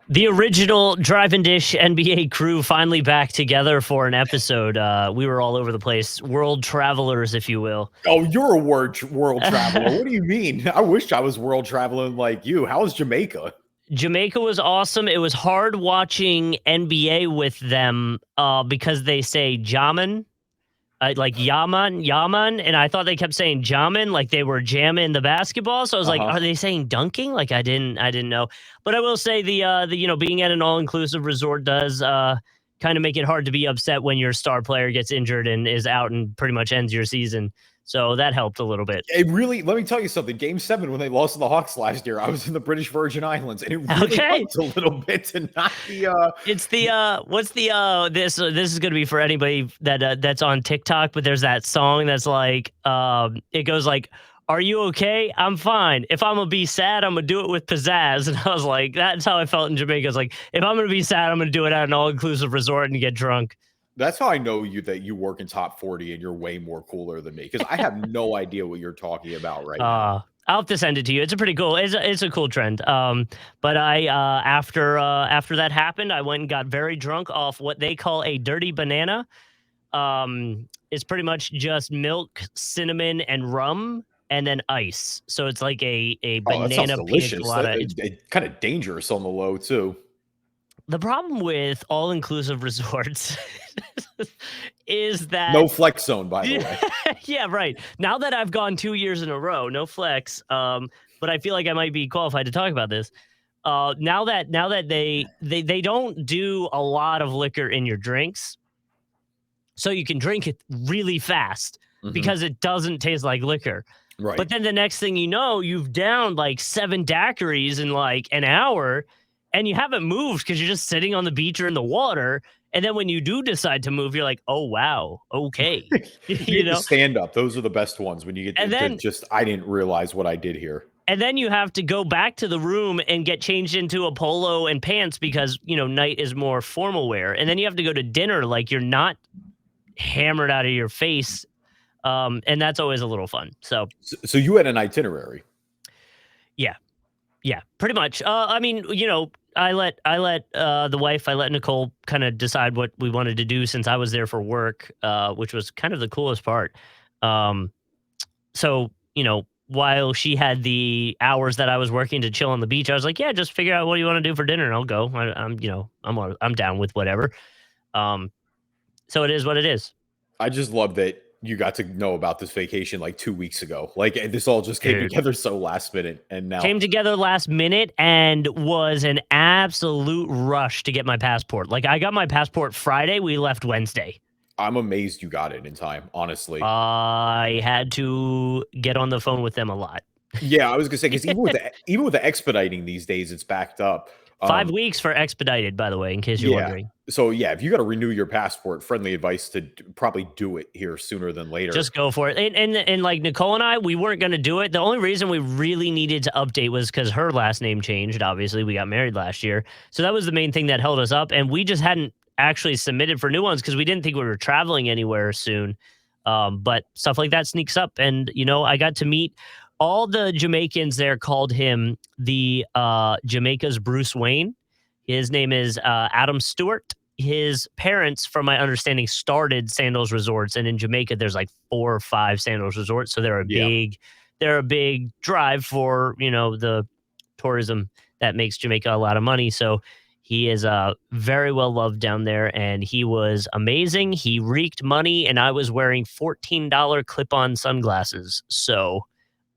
The original Drive and Dish NBA crew finally back together for an episode. We were all over the place, world travelers, if you will. Oh, you're a world traveler. What do you mean? I wish I was world traveling like you. How was Jamaica? Jamaica was awesome. It was hard watching NBA with them because they say Jaman, like Yaman, and I thought they kept saying Jaman, like they were jamming the basketball. So I was like, Uh-huh. are they saying dunking? Like I didn't know. But I will say the being at an all inclusive resort does kind of make it hard to be upset when your star player gets injured and is out and pretty much ends your season. So that helped a little bit. It really, let me tell you something. Game 7, when they lost to the Hawks last year, I was in the British Virgin Islands, and it really Okay. helped a little bit to not be. It's the what's the this is gonna be for anybody that that's on TikTok, but there's that song that's like it goes like, "Are you okay? I'm fine. If I'm gonna be sad, I'm gonna do it with pizzazz." And I was like, that's how I felt in Jamaica. It's like, if I'm gonna be sad, I'm gonna do it at an all inclusive resort and get drunk. That's how I know that you work in top 40 and you're way more cooler than me because I have no idea what you're talking about right now. I'll have to send it to you. It's a pretty cool. It's a cool trend. But I after that happened, I went and got very drunk off what they call a dirty banana. It's pretty much just milk, cinnamon, and rum, and then ice. So it's like a Oh, that sounds banana pina delicious. colada. Kind of dangerous on the low too. The problem with all inclusive resorts is that No flex zone, by the way. yeah, right. Now that I've gone 2 years in a row, no flex. But I feel like I might be qualified to talk about this. Now that they don't do a lot of liquor in your drinks, so you can drink it really fast because it doesn't taste like liquor. Right. But then the next thing you know, you've downed like 7 daiquiris in like an hour, and you haven't moved because you're just sitting on the beach or in the water. And then when you do decide to move, you're like, oh wow, okay, You know, stand up. Those are the best ones when you get And to then- just. I didn't realize what I did here. And then you have to go back to the room and get changed into a polo and pants because, night is more formal wear. And then you have to go to dinner like you're not hammered out of your face. And that's always a little fun. So you had an itinerary. yeah, pretty much. I mean, I let the wife, I let Nicole kind of decide what we wanted to do since I was there for work, which was kind of the coolest part. So, while she had the hours that I was working to chill on the beach, I was like, yeah, just figure out what you want to do for dinner and I'll go. I'm down with whatever. So it is what it is. I just love that you got to know about this vacation like 2 weeks ago. Like this all just came together so last minute, and now came together last minute and was an absolute rush to get my passport. Like I got my passport Friday, we left Wednesday. I'm amazed you got it in time, honestly. I had to get on the phone with them a lot. Yeah, I was gonna say because even with the expediting these days, it's backed up. 5 weeks for expedited, by the way, in case you're wondering. So yeah, if you got to renew your passport, friendly advice to probably do it here sooner than later. Just go for it. And like Nicole and I, we weren't going to do it. The only reason we really needed to update was because her last name changed. Obviously, we got married last year. So that was the main thing that held us up. And we just hadn't actually submitted for new ones because we didn't think we were traveling anywhere soon. But stuff like that sneaks up. And, I got to meet all the Jamaicans there called him the Jamaica's Bruce Wayne. His name is Adam Stewart. His parents, from my understanding, started Sandals Resorts, and in Jamaica, there's like 4 or 5 Sandals Resorts, so they're a big drive for the tourism that makes Jamaica a lot of money. So he is very well loved down there, and he was amazing. He reeked money, and I was wearing $14 clip-on sunglasses, so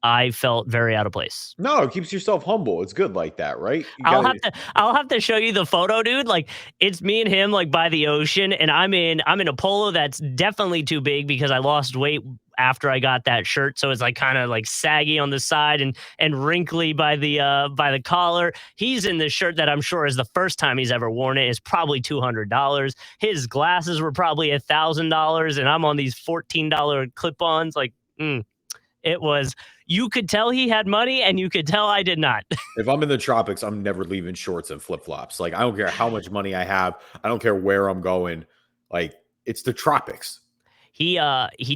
I felt very out of place. No, it keeps yourself humble. It's good like that, right? I'll have to show you the photo, dude. Like it's me and him like by the ocean, and I'm in a polo that's definitely too big because I lost weight after I got that shirt, so it's like kind of like saggy on the side and wrinkly by the collar. He's in this shirt that I'm sure is the first time he's ever worn it. It's probably $200. His glasses were probably $1,000, and I'm on these $14 clip-ons. Like, it was. You could tell he had money, and you could tell I did not. If I'm in the tropics, I'm never leaving shorts and flip-flops. Like, I don't care how much money I have. I don't care where I'm going. Like, it's the tropics. He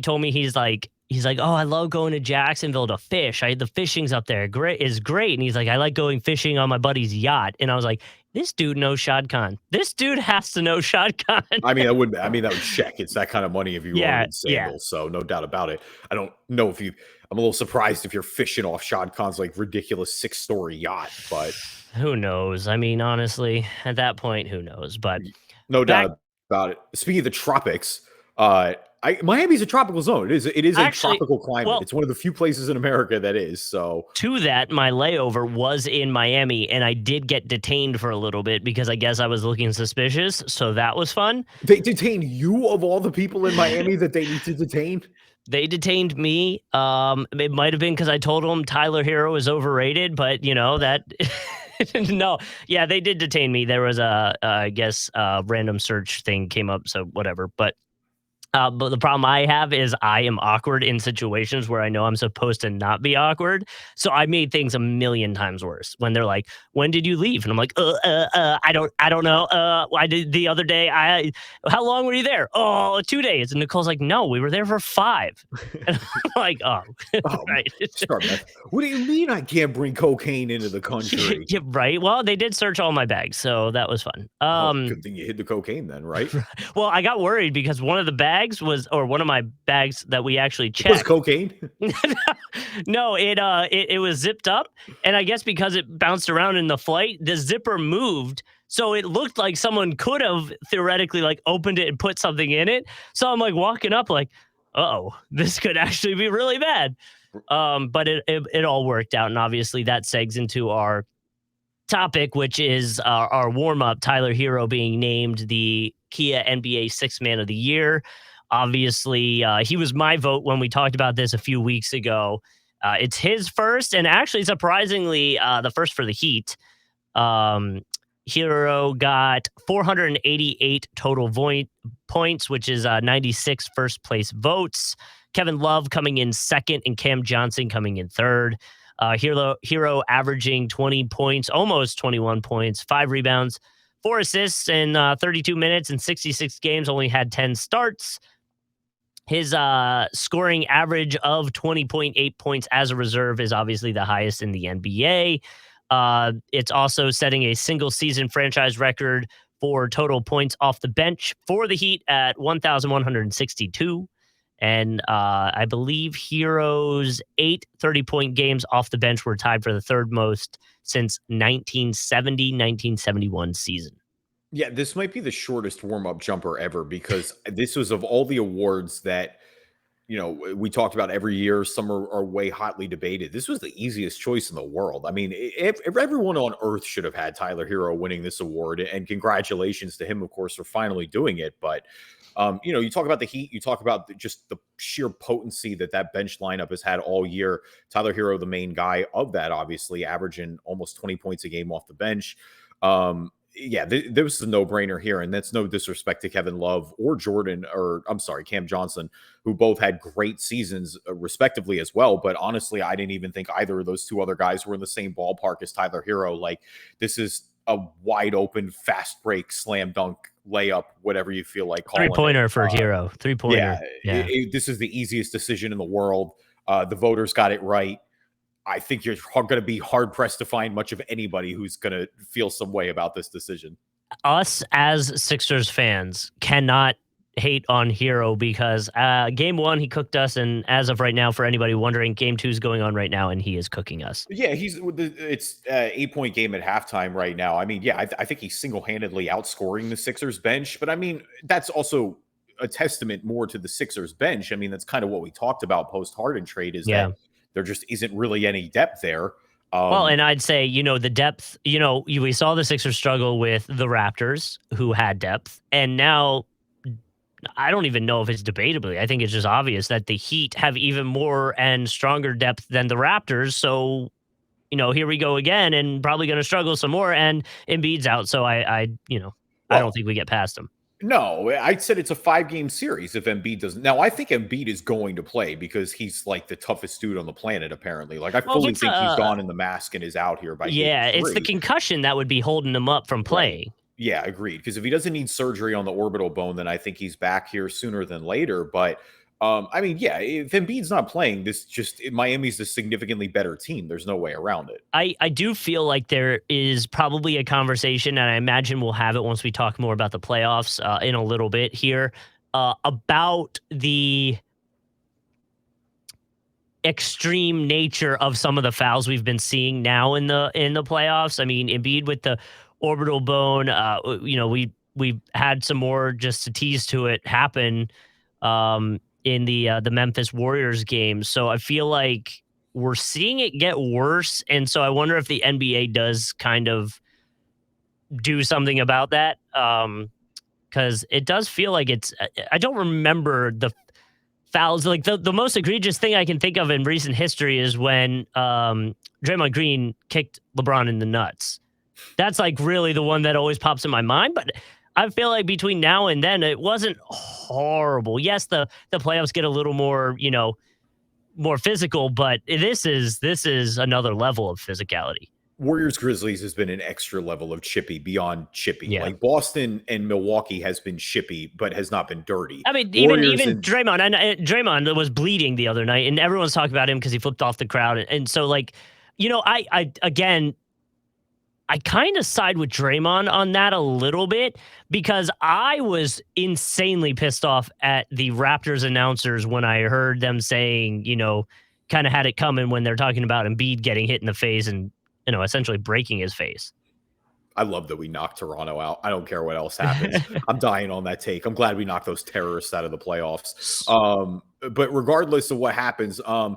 told me he's like, he's like, "Oh, I love going to Jacksonville to fish. The fishing's up there. Great." And he's like, "I like going fishing on my buddy's yacht." And I was like, "This dude knows Shad Khan. This dude has to know Shad Khan." I mean, that would check. It's that kind of money if you own Yeah, in yeah. sandals, so no doubt about it. I don't know if you I'm a little surprised if you're fishing off Shad Khan's, like, ridiculous six-story yacht, but Who knows? I mean, honestly, at that point, who knows? But no back doubt about it. Speaking of the tropics, I Miami's a tropical zone. It is a actually, tropical climate. well, It's one of the few places in America that is, so to that, my layover was in Miami, and I did get detained for a little bit because I guess I was looking suspicious. So that was fun. they detain you of all the people in Miami that they need to detain? They detained me. It might have been because I told them Tyler Herro is overrated, but that no, yeah, they did detain me. There was I guess, random search thing came up, so whatever. But the problem I have is I am awkward in situations where I know I'm supposed to not be awkward. So I made things a million times worse when they're like, "When did you leave?" And I'm like, I don't know. I did the other day. How long were you there? Oh, 2 days." And Nicole's like, "No, we were there for 5." And I'm like, "Oh, Oh, right." start meth. What do you mean I can't bring cocaine into the country? Yeah, right. Well, they did search all my bags, so that was fun. Oh, good thing you hid the cocaine then, right? Well, I got worried because one of my bags that we actually It was checked. cocaine? No, it was zipped up, and I guess because it bounced around in the flight, the zipper moved, so it looked like someone could have theoretically like opened it and put something in it. So I'm like walking up, like, "Uh-oh, this could actually be really bad." But it all worked out, and obviously that segs into our topic, which is our warm up. Tyler Herro being named the Kia NBA Sixth Man of the Year. Obviously, he was my vote when we talked about this a few weeks ago. It's his first, and actually, surprisingly, the first for the Heat. Um, Hero got 488 total points, which is 96 first place votes. Kevin Love coming in second, and Cam Johnson coming in third. Hero averaging 20 points, almost 21 points, 5 rebounds, 4 assists in 32 minutes and 66 games. Only had 10 starts. His scoring average of 20.8 points as a reserve is obviously the highest in the NBA. It's also setting a single season franchise record for total points off the bench for the Heat at 1,162. And I believe Hero's 8 30-point games off the bench were tied for the third most since 1970-1971 season. Yeah, this might be the shortest warm-up jumper ever because this was of all the awards that, we talked about every year, some are way hotly debated. This was the easiest choice in the world. I mean, if everyone on earth should have had Tyler Herro winning this award, and congratulations to him, of course, for finally doing it. But, you talk about the Heat, you talk about just the sheer potency that bench lineup has had all year. Tyler Herro, the main guy of that, obviously averaging almost 20 points a game off the bench. Yeah, there was a no-brainer here, and that's no disrespect to Kevin Love or Cam Johnson, who both had great seasons respectively as well. But honestly, I didn't even think either of those two other guys were in the same ballpark as Tyler Herro. Like, this is a wide open, fast break, slam dunk, layup, whatever you feel like calling it. 3-pointer for Herro. 3-pointer. Yeah. This is the easiest decision in the world. The voters got it right. I think you're going to be hard pressed to find much of anybody who's going to feel some way about this decision. Us as Sixers fans cannot hate on Herro because game 1 he cooked us, and as of right now, for anybody wondering, game 2 is going on right now, and he is cooking us. Yeah, it's 8-point game at halftime right now. I mean, yeah, I think he's single handedly outscoring the Sixers bench, but I mean that's also a testament more to the Sixers bench. I mean, that's kind of what we talked about post Harden trade is that there just isn't really any depth there. Well, and I'd say, the depth, we saw the Sixers struggle with the Raptors, who had depth. And now, I don't even know if it's debatably. I think it's just obvious that the Heat have even more and stronger depth than the Raptors. So, here we go again, and probably going to struggle some more. And Embiid's out. So I don't think we get past him. No, I said it's a 5-game series if Embiid doesn't. Now, I think Embiid is going to play because he's like the toughest dude on the planet, apparently. Like, I fully think he's gone in the mask and is out here by Yeah, it's the concussion that would be holding him up from playing. Right. Yeah, agreed. Because if he doesn't need surgery on the orbital bone, then I think he's back here sooner than later. But I mean, yeah, if Embiid's not playing, Miami's a significantly better team. There's no way around it. I do feel like there is probably a conversation, and I imagine we'll have it once we talk more about the playoffs in a little bit here, about the extreme nature of some of the fouls we've been seeing now in the playoffs. I mean, Embiid with the orbital bone. We've had some more just to tease to it happen in the Memphis Warriors game. So I feel like we're seeing it get worse, and so I wonder if the NBA does kind of do something about that. Because it does feel like I don't remember the fouls. Like the most egregious thing I can think of in recent history is when Draymond Green kicked LeBron in the nuts. That's like really the one that always pops in my mind. But I feel like between now and then, it wasn't horrible. Yes, the playoffs get a little more, more physical, but this is another level of physicality. Warriors Grizzlies has been an extra level of chippy beyond chippy. Yeah. Like Boston and Milwaukee has been chippy, but has not been dirty. I mean, Warriors even Draymond, and Draymond was bleeding the other night, and everyone's talking about him because he flipped off the crowd, and so like, I again, I kind of side with Draymond on that a little bit because I was insanely pissed off at the Raptors announcers when I heard them saying, kind of had it coming when they're talking about Embiid getting hit in the face and, essentially breaking his face. I love that we knocked Toronto out. I don't care what else happens. I'm dying on that take. I'm glad we knocked those terrorists out of the playoffs. But regardless of what happens, I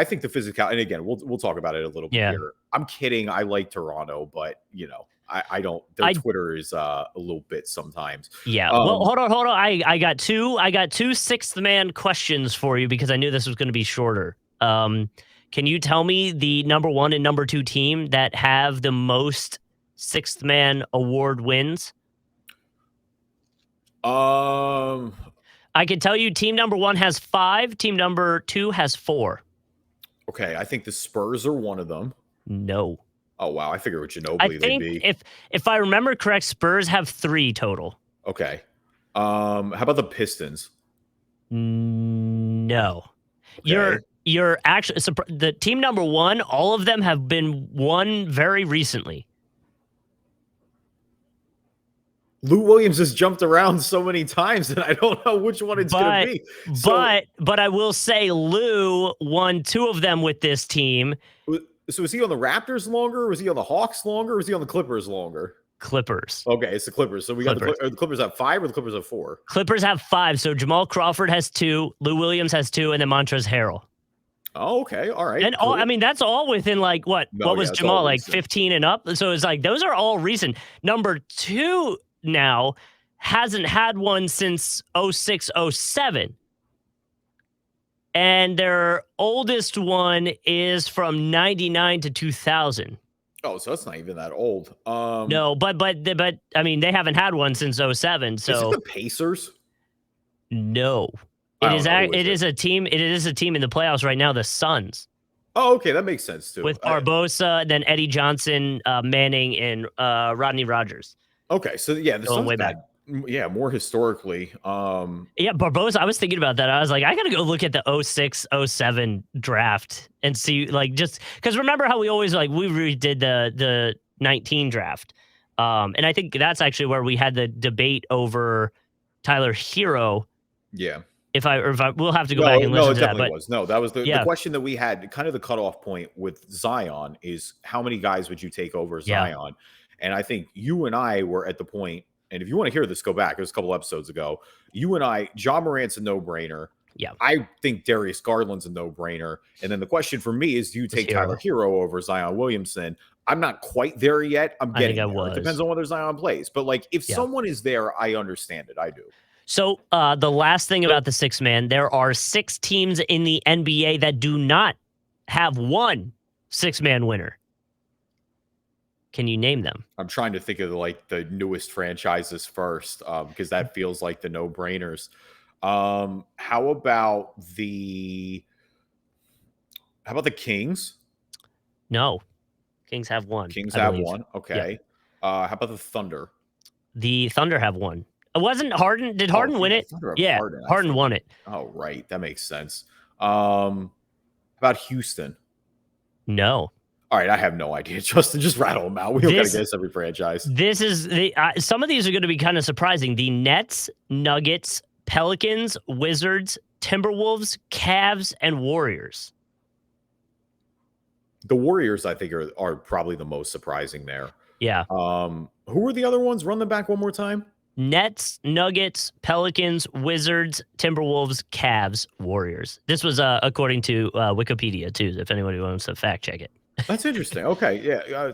think the physical, and again, we'll talk about it a little bit here. I'm kidding. I like Toronto, but I don't. Their Twitter is a little bit sometimes. Yeah. Well, hold on. I got two sixth man questions for you because I knew this was going to be shorter. Can you tell me the number 1 and number 2 team that have the most sixth man award wins? I can tell you team number 1 has 5, team number 2 has 4. Okay, I think the Spurs are one of them. No. Oh wow, I figured with Ginobili they'd be. If I remember correct, Spurs have 3 total. Okay. How about the Pistons? No. Okay. You're actually the team number 1, all of them have been won very recently. Lou Williams has jumped around so many times that I don't know which one it's going to be. But I will say Lou won 2 of them with this team. So was he on the Raptors longer? Was he on the Hawks longer? Or was he on the Clippers longer? Clippers. Okay, it's the Clippers. So we got the Clippers have 5 or the Clippers have 4? Clippers have 5. So Jamal Crawford has 2, Lou Williams has 2, and then Montrezl Harrell. Oh, okay. All right. And cool. That's all within like what? No, what was Jamal like 15 and up? So it's like those are all recent. Number 2 now hasn't had one since 06, 07. And their oldest one is from 99 to 2000. Oh, so that's not even that old. No, but I mean they haven't had one since 07. So is it the Pacers? No. It is a team in the playoffs right now, the Suns. Oh, okay, that makes sense too. With Barbosa, then Eddie Johnson, Manning, and Rodney Rogers. Okay, so yeah, the Suns way back. Yeah, more historically. Yeah, Barbosa, I was thinking about that. I was like, I gotta go look at the 06, 07 draft and see, like, just because remember how we always we redid the 19 draft. And I think that's actually where we had the debate over Tyler Herro. Yeah. If I we'll have to go back and listen to that. But that was the question that we had. Kind of the cutoff point with Zion is how many guys would you take over Zion? And I think you and I were at the point, and if you want to hear this, go back. It was a couple episodes ago. You and I, Ja Morant's a no-brainer. Yeah. I think Darius Garland's a no-brainer. And then the question for me is, do you take Tyler Herro over Zion Williamson? I'm not quite there yet. I'm getting there. It depends on whether Zion plays. But if someone is there, I understand it. I do. So the last thing about the 6-man, there are 6 teams in the NBA that do not have one 6-man winner. Can you name them? I'm trying to think of the newest franchises first because that feels like the no-brainers. How about the Kings? No. Kings have one. Kings have one. Okay. Yeah. How about the Thunder? The Thunder have one. It wasn't Harden. Did Oh, Harden win the it? Thunder have Yeah, Harden, I Harden think. won it. Oh, right. That makes sense. About Houston. No. All right, I have no idea. Justin, just rattle them out. We don't got to guess every franchise. This is some of these are going to be kind of surprising. The Nets, Nuggets, Pelicans, Wizards, Timberwolves, Cavs, and Warriors. The Warriors, I think, are probably the most surprising there. Yeah. Who were the other ones? Run them back one more time. Nets, Nuggets, Pelicans, Wizards, Timberwolves, Cavs, Warriors. This was according to Wikipedia too. If anybody wants to fact check it. That's interesting. Okay, yeah.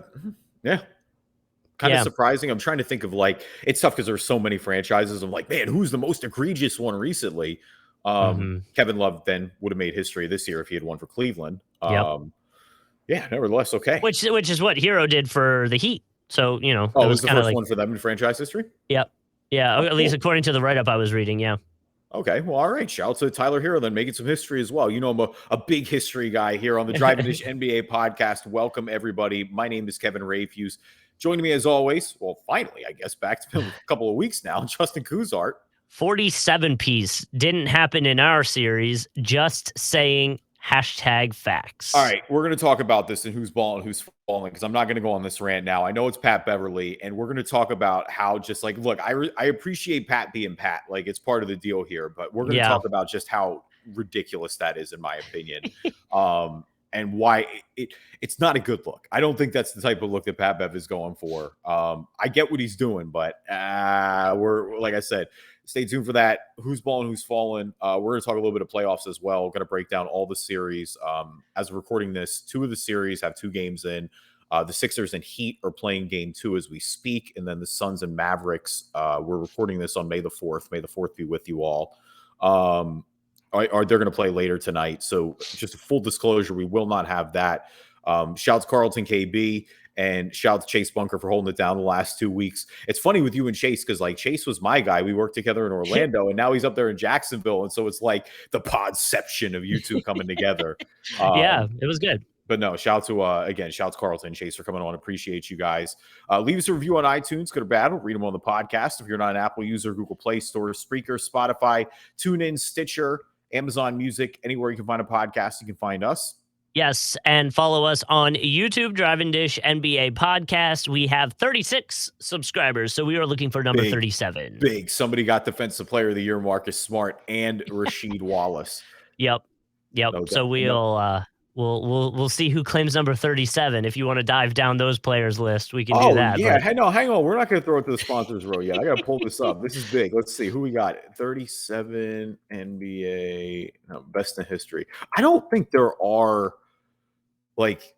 Kind of surprising. I'm trying to think of it's tough because there's so many franchises. I'm like, man, who's the most egregious one recently? Kevin Love then would have made history this year if he had won for Cleveland. Yeah, nevertheless, okay. Which is what Herro did for the Heat. So, it was the first one for them in franchise history? Yep. Yeah, at least according to the write-up I was reading, yeah. Okay, well, all right. Shout out to Tyler Herro then, making some history as well. You know, I'm a big history guy here on the Driving Dish NBA podcast. Welcome, everybody. My name is Kevin Rayfuse. Joining me as always, well, finally, I guess, back to a couple of weeks now, Justin Kuzart. 47 piece didn't happen in our series, just saying #facts. All right, we're going to talk about this and who's balling, who's falling, because I'm not going to go on this rant now. I know it's Pat Beverly, and we're going to talk about how just look, I appreciate Pat being Pat. It's part of the deal here, but we're going to talk about just how ridiculous that is, in my opinion, and why it's not a good look. I don't think that's the type of look that Pat Bev is going for. I get what he's doing, but we're like I said, stay tuned for that. Who's balling, who's falling. We're going to talk a little bit of playoffs as well. We're going to break down all the series. As we're recording this, 2 of the series have 2 games in. The Sixers and Heat are playing game 2 as we speak. And then the Suns and Mavericks, we're recording this on May the 4th. May the 4th be with you all. They're going to play later tonight. So just a full disclosure, we will not have that. Shouts Carlton KB. And shout out to Chase Bunker for holding it down the last 2 weeks. It's funny with you and Chase because Chase was my guy. We worked together in Orlando, and now he's up there in Jacksonville. And so it's like the podception of you two coming together. Yeah, it was good. But no, shout out to Carlton and Chase for coming on. Appreciate you guys. Leave us a review on iTunes, good or bad. We'll read them on the podcast. If you're not an Apple user, Google Play Store, Spreaker, Spotify, TuneIn, Stitcher, Amazon Music, anywhere you can find a podcast, you can find us. Yes, and follow us on YouTube, Driving Dish NBA Podcast. We have 36 subscribers, so we are looking for number 37. Big. Somebody got Defensive Player of the Year, Marcus Smart, and Rasheed Wallace. Yep. No, so we'll see who claims number 37. If you want to dive down those players' list, we can do that. Yeah, hang on. We're not going to throw it to the sponsors row yet. I got to pull this up. This is big. Let's see who we got. 37 NBA best in history. I don't think there are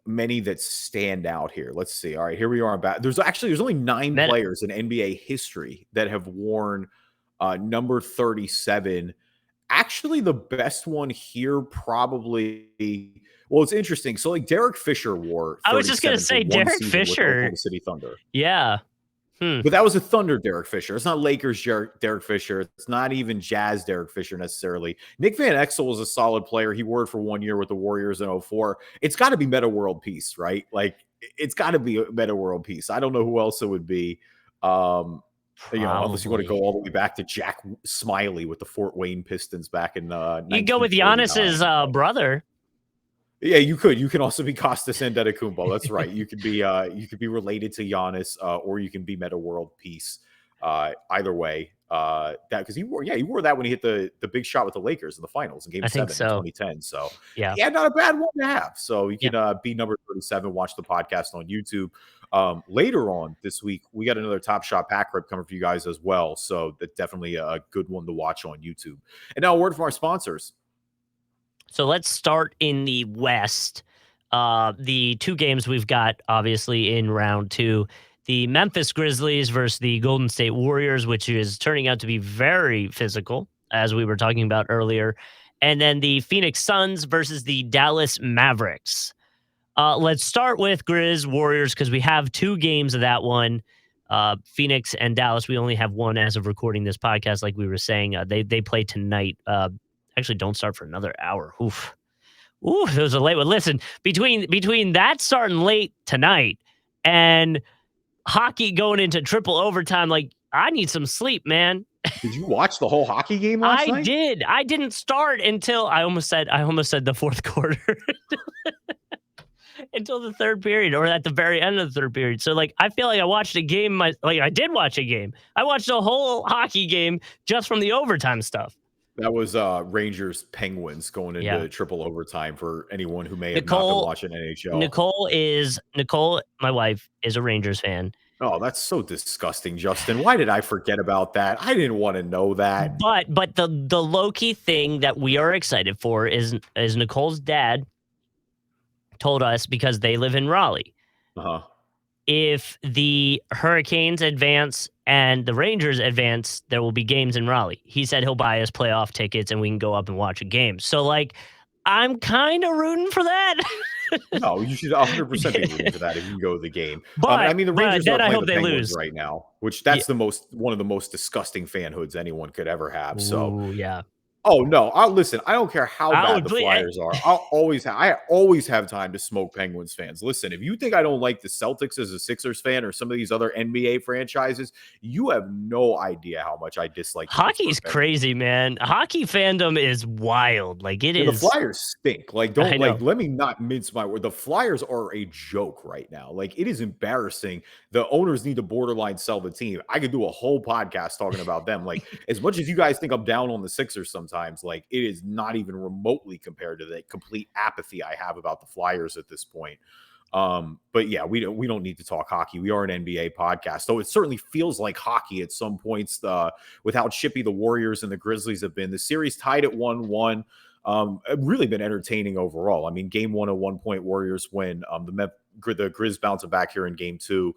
many that stand out here. Let's see. All right, here we are. There's only 9 players in NBA history that have worn number 37. Actually, the best one here probably. Well, it's interesting. So, Derek Fisher wore. I was just gonna say Derek Fisher, Oklahoma City Thunder. Yeah. But that was a Thunder Derek Fisher. It's not Lakers Derek Fisher. It's not even Jazz Derek Fisher necessarily. Nick Van Exel was a solid player. He wore it for 1 year with the Warriors in 2004. It's got to be Meta World Peace, right? It's got to be a Meta World Peace. I don't know who else it would be. Unless you want to go all the way back to Jack Smiley with the Fort Wayne Pistons back in you go with Giannis's brother. Yeah, you could. You can also be Costas Antetokounmpo. That's right. You could be related to Giannis, or you can be Meta World Peace. Either way, because he wore that when he hit the big shot with the Lakers in the finals in Game 7 in 2010. So yeah, not a bad one to have. So you can be number 37. Watch the podcast on YouTube. Later on this week, we got another Top Shot pack rip coming for you guys as well. So that's definitely a good one to watch on YouTube. And now a word from our sponsors. So let's start in the West. The 2 games we've got, obviously, in round 2. The Memphis Grizzlies versus the Golden State Warriors, which is turning out to be very physical, as we were talking about earlier. And then the Phoenix Suns versus the Dallas Mavericks. Let's start with Grizz Warriors because we have 2 games of that one. Phoenix and Dallas, we only have 1 as of recording this podcast, like we were saying. They play tonight. Actually, don't start for another hour. Oof, it was a late one. Listen, between that starting late tonight and hockey going into triple overtime, I need some sleep, man. Did you watch the whole hockey game last I night? did. I didn't start until I almost said the fourth quarter until the third period or at the very end of the third period. So like I feel like I watched a game like I did watch a game. I watched a whole hockey game just from the overtime stuff. That was Rangers Penguins going Yeah. into triple overtime for anyone who may have not been Nicole watching NHL. Nicole, my wife, is a Rangers fan. Oh, that's so disgusting, Justin. Why did I forget about that? I didn't want to know that. But the low-key thing that we are excited for is Nicole's dad told us because they live in Raleigh. Uh-huh. If the Hurricanes advance and the Rangers advance, there will be games in Raleigh. He said he'll buy us playoff tickets and we can go up and watch a game. So like I'm kind of rooting for that. No, you should 100% be rooting for that if you can go to the game. But I mean, the Rangers then are I playing hope the they Penguins lose. right now, which that's one of the most disgusting fan hoods anyone could ever have. So, Ooh, yeah. oh no, listen. I don't care how Oh, bad the Flyers are. I always have time to smoke Penguins fans. Listen, if you think I don't like the Celtics as a Sixers fan or some of these other NBA franchises, you have no idea how much I dislike the Hockey's Pittsburgh Penguins. crazy, man. Hockey fandom is wild. Like it The is. Flyers stink. Like, I know. let me not mince my word. The Flyers are a joke right now. Like, it is embarrassing. The owners need to borderline sell the team. I could do a whole podcast talking about them. Like, as much as you guys think I'm down on the Sixers sometimes, like, it is not even remotely compared to the complete apathy I have about the Flyers at this point. But yeah, we don't need to talk hockey. We are an NBA podcast, so it certainly feels like hockey at some points. With how chippy the Warriors and the Grizzlies have been, the series tied at 1-1. Really been entertaining overall. I mean, game 1 a 1-point Warriors win. The Grizz bouncing back here in game 2.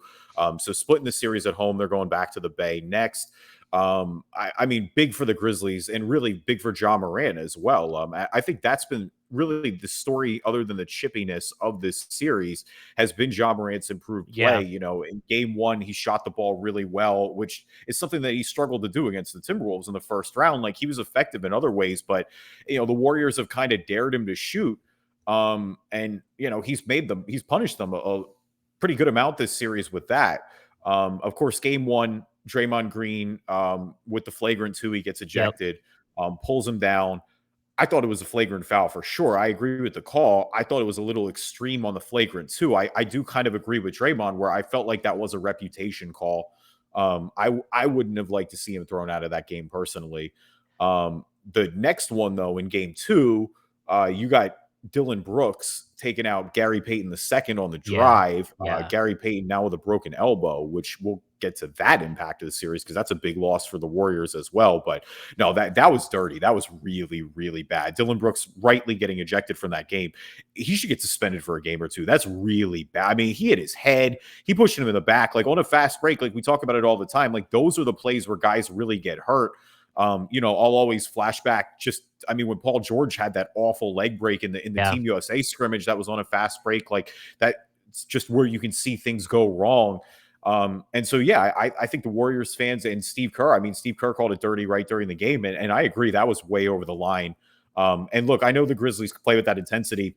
So splitting the series at home, they're going back to the Bay next. I mean, big for the Grizzlies and really big for Ja Morant as well. I think that's been really the story, other than the chippiness of this series, has been Ja Morant's improved play. Yeah. You know, in game 1, he shot the ball really well, which is something that he struggled to do against the Timberwolves in the first round. Like, he was effective in other ways, but the Warriors have kind of dared him to shoot. And he's punished them a pretty good amount this series with that. Of course, game 1, Draymond Green, with the flagrant 2, he gets ejected, pulls him down. I thought it was a flagrant foul for sure. I agree with the call. I thought it was a little extreme on the flagrant 2. I do kind of agree with Draymond, where I felt like that was a reputation call. I wouldn't have liked to see him thrown out of that game personally. The next one, though, in game 2, you got Dylan Brooks taking out Gary Payton II on the drive. Yeah. Gary Payton now with a broken elbow, which we'll get to that impact of the series because that's a big loss for the Warriors as well. But no, that was dirty. That was really, really bad. Dylan Brooks rightly getting ejected from that game. He should get suspended for a game or two. That's really bad. I mean, he hit his head. He pushed him in the back, like on a fast break. Like, we talk about it all the time. Like, those are the plays where guys really get hurt. I'll always flashback when Paul George had that awful leg break in the Team USA scrimmage that was on a fast break, like that's just where you can see things go wrong. And so, yeah, I think the Warriors fans and Steve Kerr called it dirty right during the game. And I agree, that was way over the line. And look, I know the Grizzlies play with that intensity.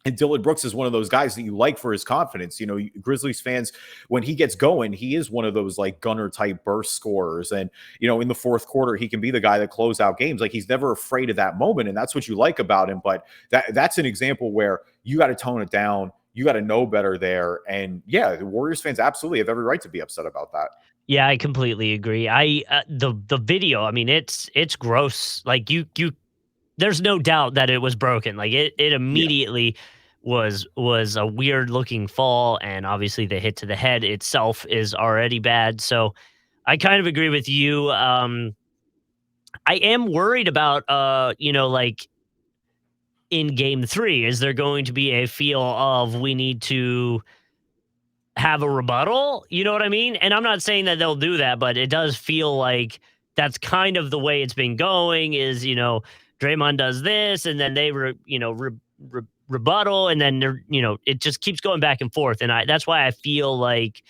And Dylan Brooks is one of those guys that you like for his confidence. Grizzlies fans, when he gets going, he is one of those like gunner type burst scorers. And, in the fourth quarter, he can be the guy that close out games. Like, he's never afraid of that moment. And that's what you like about him. But that's an example where you got to tone it down. You got to know better there. And yeah, the Warriors fans absolutely have every right to be upset about that. Yeah, I completely agree. The video, I mean, it's gross. Like there's no doubt that it was broken. Like it immediately was a weird looking fall, and obviously the hit to the head itself is already bad. So I kind of agree with you. I am worried about like in game 3, is there going to be a feel of we need to have a rebuttal? You know what I mean? And I'm not saying that they'll do that, but it does feel like that's kind of the way it's been going is, Draymond does this and then they rebuttal, and then it just keeps going back and forth. And that's why I feel like,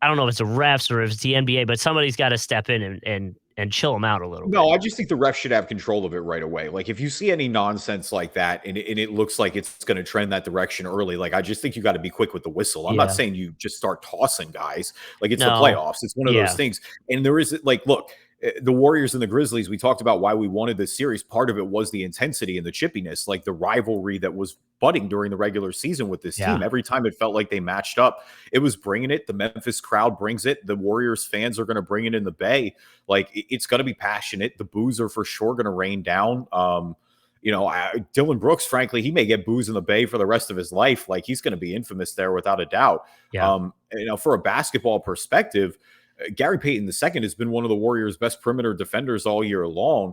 I don't know if it's the refs or if it's the NBA, but somebody's got to step in and chill him out a little bit. No, I just think the ref should have control of it right away. Like, if you see any nonsense like that and it looks like it's going to trend that direction early, like, I just think you got to be quick with the whistle. I'm not Yeah. saying you just start tossing guys. Like, it's the No. playoffs. It's one of those Yeah. things. And there is, like, look, the Warriors and the Grizzlies, we talked about why we wanted this series. Part of it was the intensity and the chippiness, like the rivalry that was budding during the regular season with this team. Yeah. Every time it felt like they matched up, it was bringing it. The Memphis crowd brings it. The Warriors fans are going to bring it in the Bay. Like, it's going to be passionate. The boos are for sure going to rain down. Dylan Brooks, frankly, he may get boos in the Bay for the rest of his life. Like, he's going to be infamous there without a doubt. Yeah. For a basketball perspective, Gary Payton II has been one of the Warriors' best perimeter defenders all year long.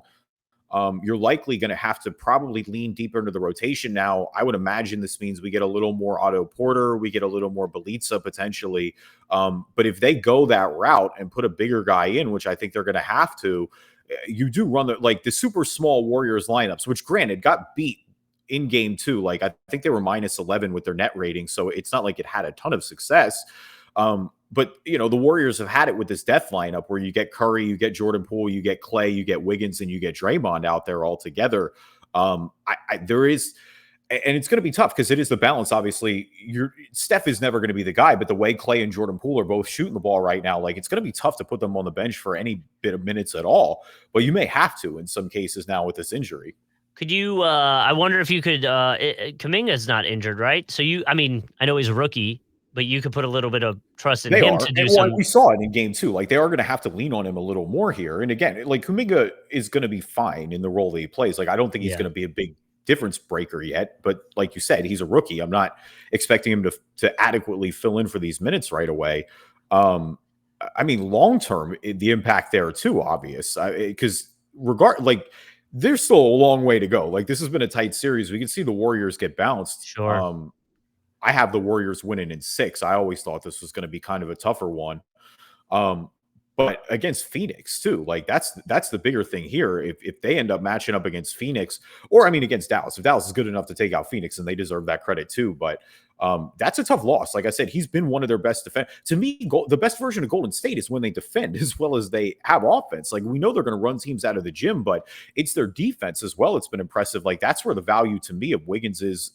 You're likely going to have to probably lean deeper into the rotation now. I would imagine this means we get a little more Otto Porter, we get a little more Bjelica potentially. But if they go that route and put a bigger guy in, which I think they're going to have to, you do run the super small Warriors lineups, which granted got beat in game 2. Like, I think they were -11 with their net rating, so it's not like it had a ton of success. But, the Warriors have had it with this death lineup where you get Curry, you get Jordan Poole, you get Clay, you get Wiggins, and you get Draymond out there all together. There is, and it's going to be tough because it is the balance. Obviously, Steph is never going to be the guy, but the way Clay and Jordan Poole are both shooting the ball right now, like, it's going to be tough to put them on the bench for any bit of minutes at all. But you may have to in some cases now with this injury. Could you, I wonder if you could, Kuminga's not injured, right? So I know he's a rookie, but you could put a little bit of trust in They him are. to do And, some. we saw it in game 2. Like, they are going to have to lean on him a little more here. And again, like, Kuminga is going to be fine in the role that he plays. Like, I don't think he's going to be a big difference breaker yet. But like you said, he's a rookie. I'm not expecting him to adequately fill in for these minutes right away. Long term, the impact there too, obvious. Because there's still a long way to go. Like, this has been a tight series. We can see the Warriors get bounced. Sure. I have the Warriors winning in 6. I always thought this was going to be kind of a tougher one. But against Phoenix too, like, that's the bigger thing here. If they end up matching up against Phoenix, or against Dallas, if Dallas is good enough to take out Phoenix, and they deserve that credit too. But that's a tough loss. Like I said, he's been one of their best defense. To me, the best version of Golden State is when they defend as well as they have offense. Like, we know they're going to run teams out of the gym, but it's their defense as well. It's been impressive. Like, that's where the value to me of Wiggins is,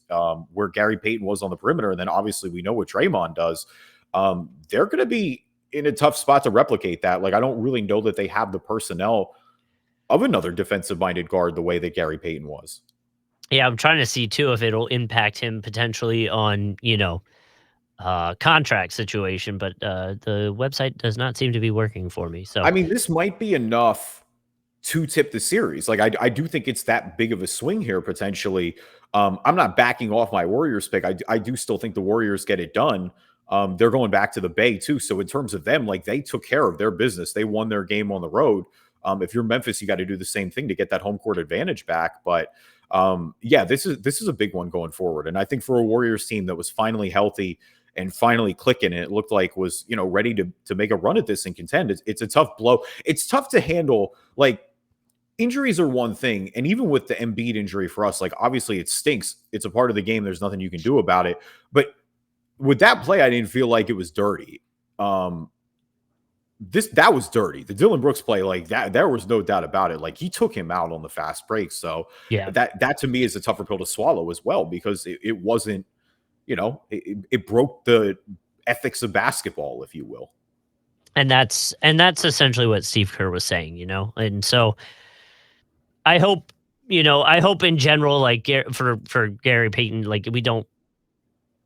where Gary Payton was on the perimeter. And then obviously we know what Draymond does. They're going to be in a tough spot to replicate that. Like, I don't really know that they have the personnel of another defensive-minded guard the way that Gary Payton was. Yeah, I'm trying to see too if it'll impact him potentially on, contract situation, but the website does not seem to be working for me. So this might be enough to tip the series. Like, I do think it's that big of a swing here potentially. I'm not backing off my Warriors pick. I do still think the Warriors get it done. They're going back to the Bay too. So in terms of them, like, they took care of their business. They won their game on the road. If you're Memphis, you got to do the same thing to get that home court advantage back. But this is a big one going forward. And I think for a Warriors team that was finally healthy and finally clicking, and it looked like was, ready to make a run at this and contend, it's a tough blow. It's tough to handle. Like, injuries are one thing. And even with the Embiid injury for us, like, obviously it stinks. It's a part of the game. There's nothing you can do about it. But with that play, I didn't feel like it was dirty. That was dirty. The Dylan Brooks play, like that, there was no doubt about it. Like, he took him out on the fast break. So yeah, that to me is a tougher pill to swallow as well, because it wasn't, it broke the ethics of basketball, if you will. and that's essentially what Steve Kerr was saying, and so I hope in general, like, for Gary Payton, like, we don't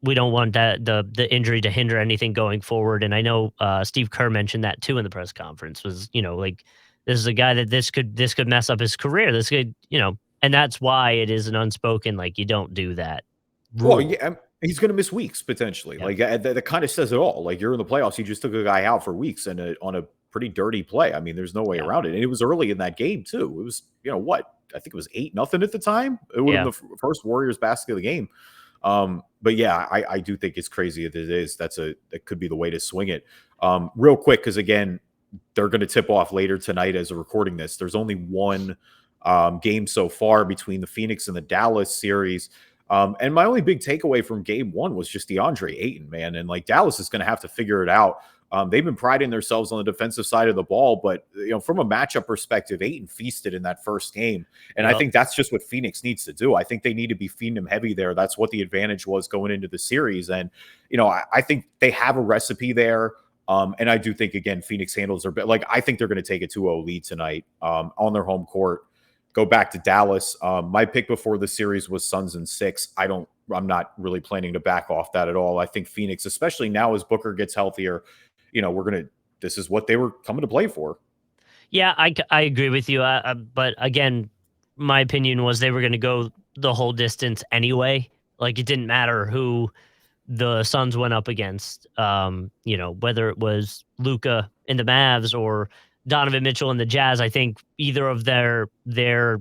want that the injury to hinder anything going forward. And I know Steve Kerr mentioned that too in the press conference, was, like, this is a guy that this could mess up his career. This could, and that's why it is an unspoken, like, you don't do that rule. Well, yeah, he's going to miss weeks potentially. Yeah. Like, that kind of says it all. Like, you're in the playoffs, you just took a guy out for weeks and on a pretty dirty play. I mean, there's no way around it. And it was early in that game too. It was, I think it was 8-0 at the time. It would have been the first Warriors basket of the game. But yeah, I do think it's crazy that it is. That could be the way to swing it. Real quick, because again, they're going to tip off later tonight as we're recording this. There's only one game so far between the Phoenix and the Dallas series. And my only big takeaway from game one was just DeAndre Ayton, man. And like Dallas is going to have to figure it out. They've been priding themselves on the defensive side of the ball, but from a matchup perspective, Ayton feasted in that first game. And I think that's just what Phoenix needs to do. I think they need to be feeding him heavy there. That's what the advantage was going into the series. And, I think they have a recipe there. And I do think, again, Phoenix handles their bit. Like, I think they're going to take a 2-0 lead tonight on their home court. Go back to Dallas. My pick before the series was Suns in 6. I'm not really planning to back off that at all. I think Phoenix, especially now as Booker gets healthier, this is what they were coming to play for. Yeah, I agree with you. But again, my opinion was they were going to go the whole distance anyway. Like, it didn't matter who the Suns went up against, whether it was Luka in the Mavs or Donovan Mitchell in the Jazz. I think either of their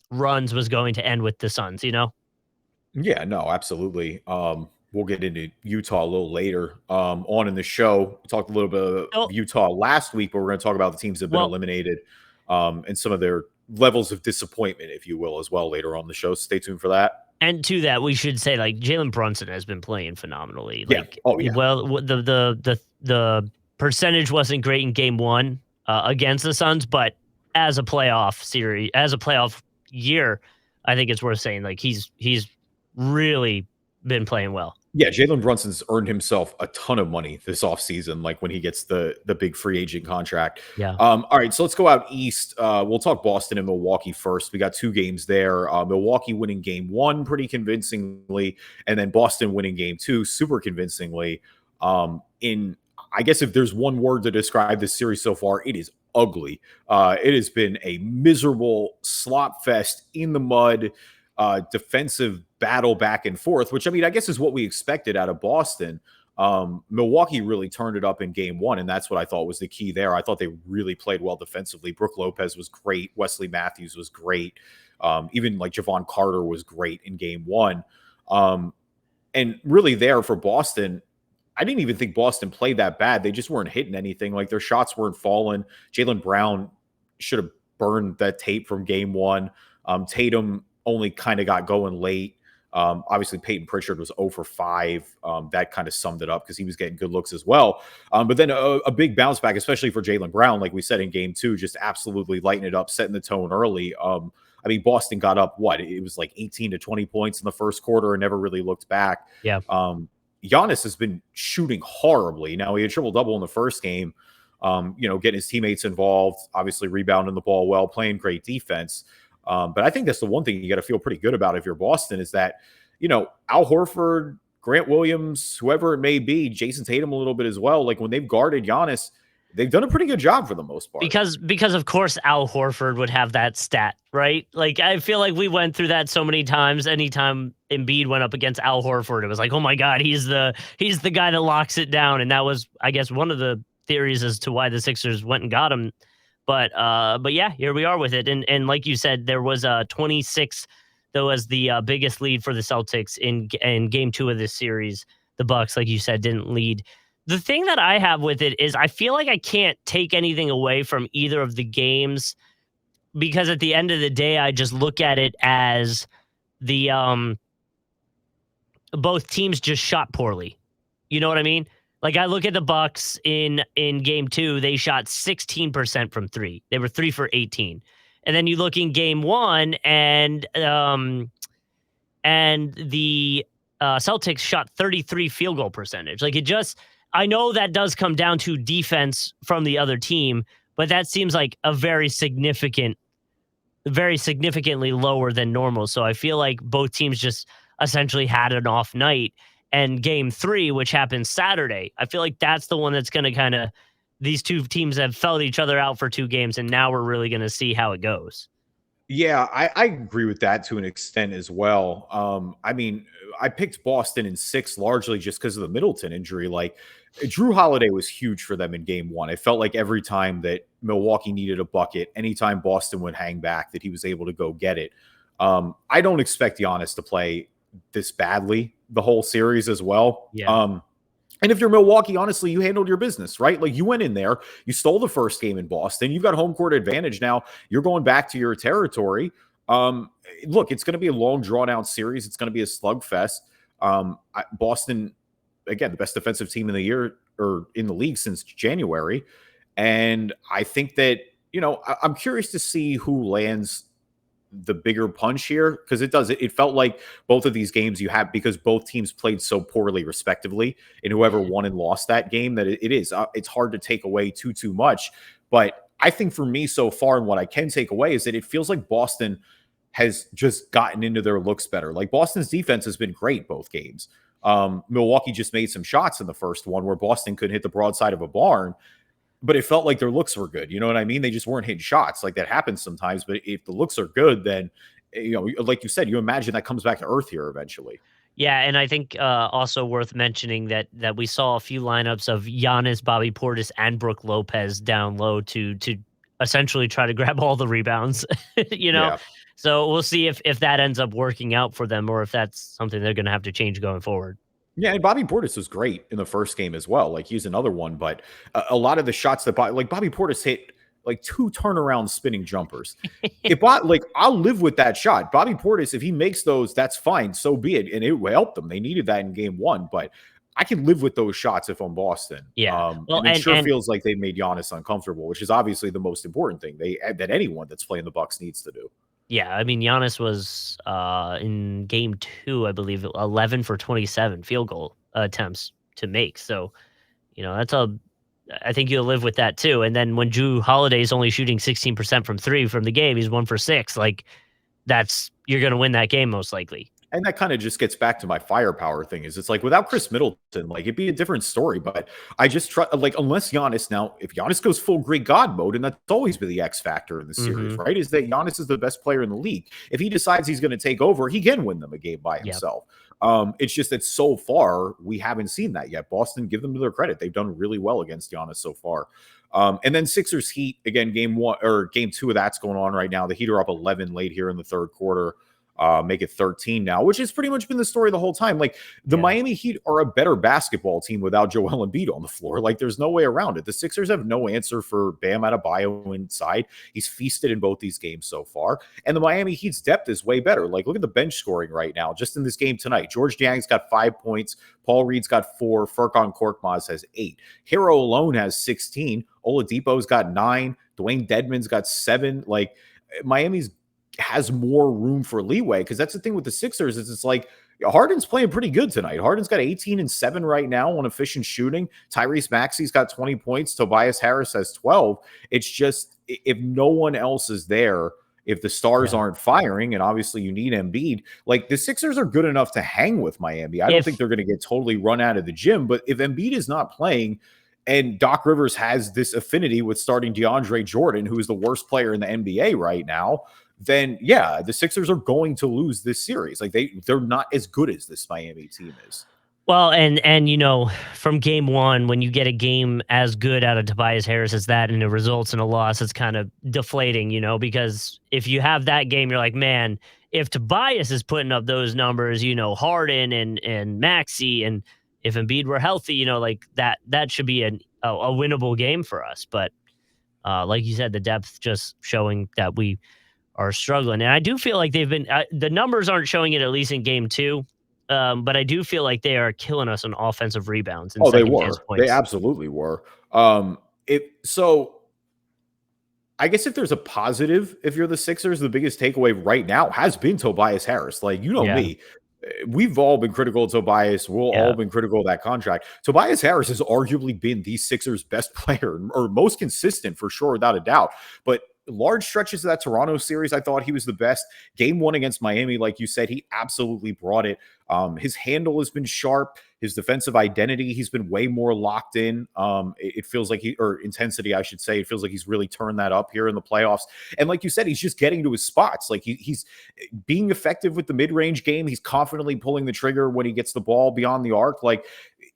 runs was going to end with the Suns, Yeah, no, absolutely. We'll get into Utah a little later on in the show. We talked a little bit of Utah last week, but we're going to talk about the teams that have been eliminated and some of their levels of disappointment, if you will, as well later on the show. Stay tuned for that. And to that, we should say, like, Jalen Brunson has been playing phenomenally. Yeah. Like, oh yeah. Well, the percentage wasn't great in game one against the Suns, but as a playoff year, I think it's worth saying, like, he's really been playing well. Yeah, Jalen Brunson's earned himself a ton of money this offseason, like when he gets the big free agent contract. Yeah. All right, so let's go out east. We'll talk Boston and Milwaukee first. We got 2 games there. Milwaukee winning game 1 pretty convincingly, and then Boston winning game 2 super convincingly. I guess if there's one word to describe this series so far, it is ugly. It has been a miserable slop fest in the mud. Defensive battle back and forth, which I guess is what we expected out of Boston. Milwaukee really turned it up in game 1, and that's what I thought was the key there. I thought they really played well defensively. Brook Lopez was great. Wesley Matthews was great. Even like Javon Carter was great in game 1. And really there for Boston, I didn't even think Boston played that bad. They just weren't hitting anything. Like, their shots weren't falling. Jaylen Brown should have burned that tape from game 1. Tatum only kind of got going late. Obviously, Peyton Pritchard was 0 for 5. That kind of summed it up because he was getting good looks as well. But then a big bounce back, especially for Jaylen Brown, like we said in game 2, just absolutely lighting it up, setting the tone early. Boston got up, it was like 18 to 20 points in the first quarter and never really looked back. Yeah. Giannis has been shooting horribly. Now, he had triple-double in the first game, getting his teammates involved, obviously rebounding the ball well, playing great defense. But I think that's the one thing you got to feel pretty good about if you're Boston is that, Al Horford, Grant Williams, whoever it may be, Jason Tatum a little bit as well. Like, when they've guarded Giannis, they've done a pretty good job for the most part. Because of course Al Horford would have that stat, right? Like, I feel like we went through that so many times. Anytime Embiid went up against Al Horford, it was like, oh my God, he's the guy that locks it down. And that was, I guess, one of the theories as to why the Sixers went and got him. But yeah, here we are with it. And like you said, there was 26. That was the biggest lead for the Celtics in game 2 of this series. The Bucks, like you said, didn't lead. The thing that I have with it is I feel like I can't take anything away from either of the games because at the end of the day, I just look at it as the both teams just shot poorly. You know what I mean? Like, I look at the Bucks in game 2, they shot 16% from 3. They were 3 for 18. And then you look in game 1 and the Celtics shot 33 field goal percentage. Like, I know that does come down to defense from the other team, but that seems like a very significantly lower than normal. So I feel like both teams just essentially had an off night. And game 3, which happens Saturday, I feel like that's the one that's going to these two teams have felt each other out for 2 games, and now we're really going to see how it goes. Yeah, I agree with that to an extent as well. I picked Boston in 6 largely just because of the Middleton injury. Like, Drew Holiday was huge for them in game 1. It felt like every time that Milwaukee needed a bucket, anytime Boston would hang back, that he was able to go get it. I don't expect Giannis to play this badly the whole series as well. Yeah. And if you're Milwaukee, honestly, you handled your business, right? Like, you went in there, you stole the first game in Boston. You've got home court advantage now. You're going back to your territory. Um, Look, it's going to be a long, drawn out series. It's going to be a slugfest. Boston, again, the best defensive team in the year or in the league since January. And I think that, I'm curious to see who lands the bigger punch here because it felt like both of these games you have because both teams played so poorly respectively, and whoever won and lost that game that it's hard to take away too much. But I think for me so far, and what I can take away is that it feels like Boston has just gotten into their looks better. Like Boston's defense has been great both games. Milwaukee just made some shots in the first one where Boston couldn't hit the broadside of a barn, but it felt like their looks were good. You know what I mean? They just weren't hitting shots. Like that happens sometimes. But if the looks are good, then, like you said, you imagine that comes back to earth here eventually. Yeah, and I think also worth mentioning that we saw a few lineups of Giannis, Bobby Portis, and Brook Lopez down low to essentially try to grab all the rebounds. you know, Yeah. so we'll see if that ends up working out for them or if that's something they're going to have to change going forward. Yeah, and Bobby Portis was great in the first game as well. Like he's another one, but a lot of the shots that Bobby Portis hit like 2 turnaround spinning jumpers. I'll live with that shot. Bobby Portis, if he makes those, that's fine. So be it. And it helped them. They needed that in game 1, but I can live with those shots if I'm Boston. Yeah. Well, and it sure feels like they made Giannis uncomfortable, which is obviously the most important thing that anyone that's playing the Bucks needs to do. yeah, I mean Giannis was in game 2, I believe, 11 for 27 field goal attempts to make. So, that's I think you'll live with that too. And then when Drew Holiday's only shooting 16% from 3 from the game, he's 1 for 6. Like you're going to win that game most likely. And that kind of just gets back to my firepower thing is it's like without Chris Middleton, like it'd be a different story. But I just try unless Giannis now, if Giannis goes full Greek God mode, and that's always been the X factor in the series, right? Is that Giannis is the best player in the league. If he decides he's going to take over, he can win them a game by himself. It's just that so far we haven't seen that yet. Boston, give them to their credit. They've done really well against Giannis so far. And then Sixers Heat again, game 2 of that's going on right now. The Heat are up 11 late here in the third quarter. Make it 13 now, which has pretty much been the story the whole time. Like the Miami Heat are a better basketball team without Joel Embiid on the floor. Like there's no way around it. The Sixers have no answer for Bam Adebayo inside. He's feasted in both these games so far. And the Miami Heat's depth is way better. Like look at the bench scoring right now, just in this game tonight. George Niang's got 5 points. Paul Reed's got 4. Furkan Korkmaz has 8. Herro alone has 16. Oladipo's got 9. Dwayne Dedman's got 7. Like Miami's has more room for leeway because that's the thing with the Sixers is it's like Harden's playing pretty good tonight. Harden's got 18 and 7 right now on efficient shooting. Tyrese Maxey's got 20 points. Tobias Harris has 12. It's just if no one else is there, if the stars aren't firing, and obviously you need Embiid, like the Sixers are good enough to hang with Miami. I don't think they're going to get totally run out of the gym, but if Embiid is not playing and Doc Rivers has this affinity with starting DeAndre Jordan, who is the worst player in the NBA right now, then yeah, the Sixers are going to lose this series. Like they're not as good as this Miami team is. Well, and from game 1, when you get a game as good out of Tobias Harris as that and it results in a loss, it's kind of deflating, because if you have that game, you're like, man, if Tobias is putting up those numbers, Harden and Maxey, and if Embiid were healthy, like that should be a winnable game for us. But like you said, the depth just showing that we are struggling. And I do feel like they've been the numbers aren't showing it, at least in game 2. But I do feel like they are killing us on offensive rebounds. And they were. They absolutely were. So I guess if there's a positive, if you're the Sixers, the biggest takeaway right now has been Tobias Harris. Like, me, we've all been critical of Tobias. We've all been critical of that contract. Tobias Harris has arguably been the Sixers' best player or most consistent for sure, without a doubt. But large stretches of that Toronto series, I thought he was the best. Game 1 against Miami, like you said, he absolutely brought it. His handle has been sharp. His defensive identity, he's been way more locked in. It feels like intensity, I should say. It feels like he's really turned that up here in the playoffs. And like you said, he's just getting to his spots. Like he's being effective with the mid-range game. He's confidently pulling the trigger when he gets the ball beyond the arc. Like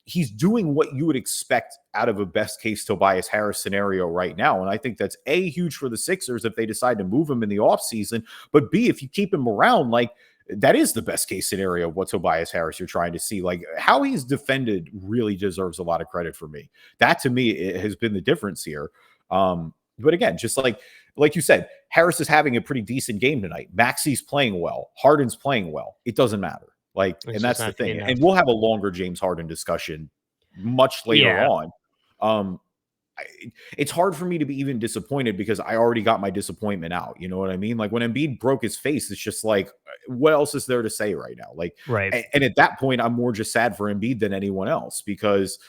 he's doing what you would expect out of a best case Tobias Harris scenario right now. And I think that's A, huge for the Sixers if they decide to move him in the offseason, but B, if you keep him around, like that is the best case scenario of what Tobias Harris you're trying to see. Like how he's defended really deserves a lot of credit for me. That to me has been the difference here. But again, just like like you said, Harris is having a pretty decent game tonight. Maxi's playing well. Harden's playing well. It doesn't matter. Like, It's and just that's the not good thing. enough. And we'll have a longer James Harden discussion much later Yeah. on. Um, it's hard for me to be even disappointed because I already got my disappointment out. You know what I mean? Like when Embiid broke his face, it's just like, what else is there to say right now? Like, Right. and at that point, I'm more just sad for Embiid than anyone else because,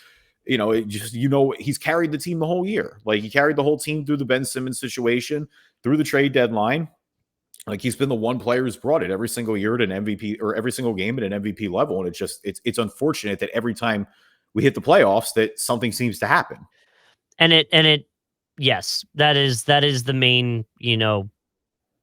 it just, he's carried the team the whole year. Like he carried the whole team through the Ben Simmons situation, through the trade deadline. Like he's been the one player who's brought it every single year at an MVP or every single game at an MVP level. And it's unfortunate that every time we hit the playoffs that something seems to happen. And yes, that is the main,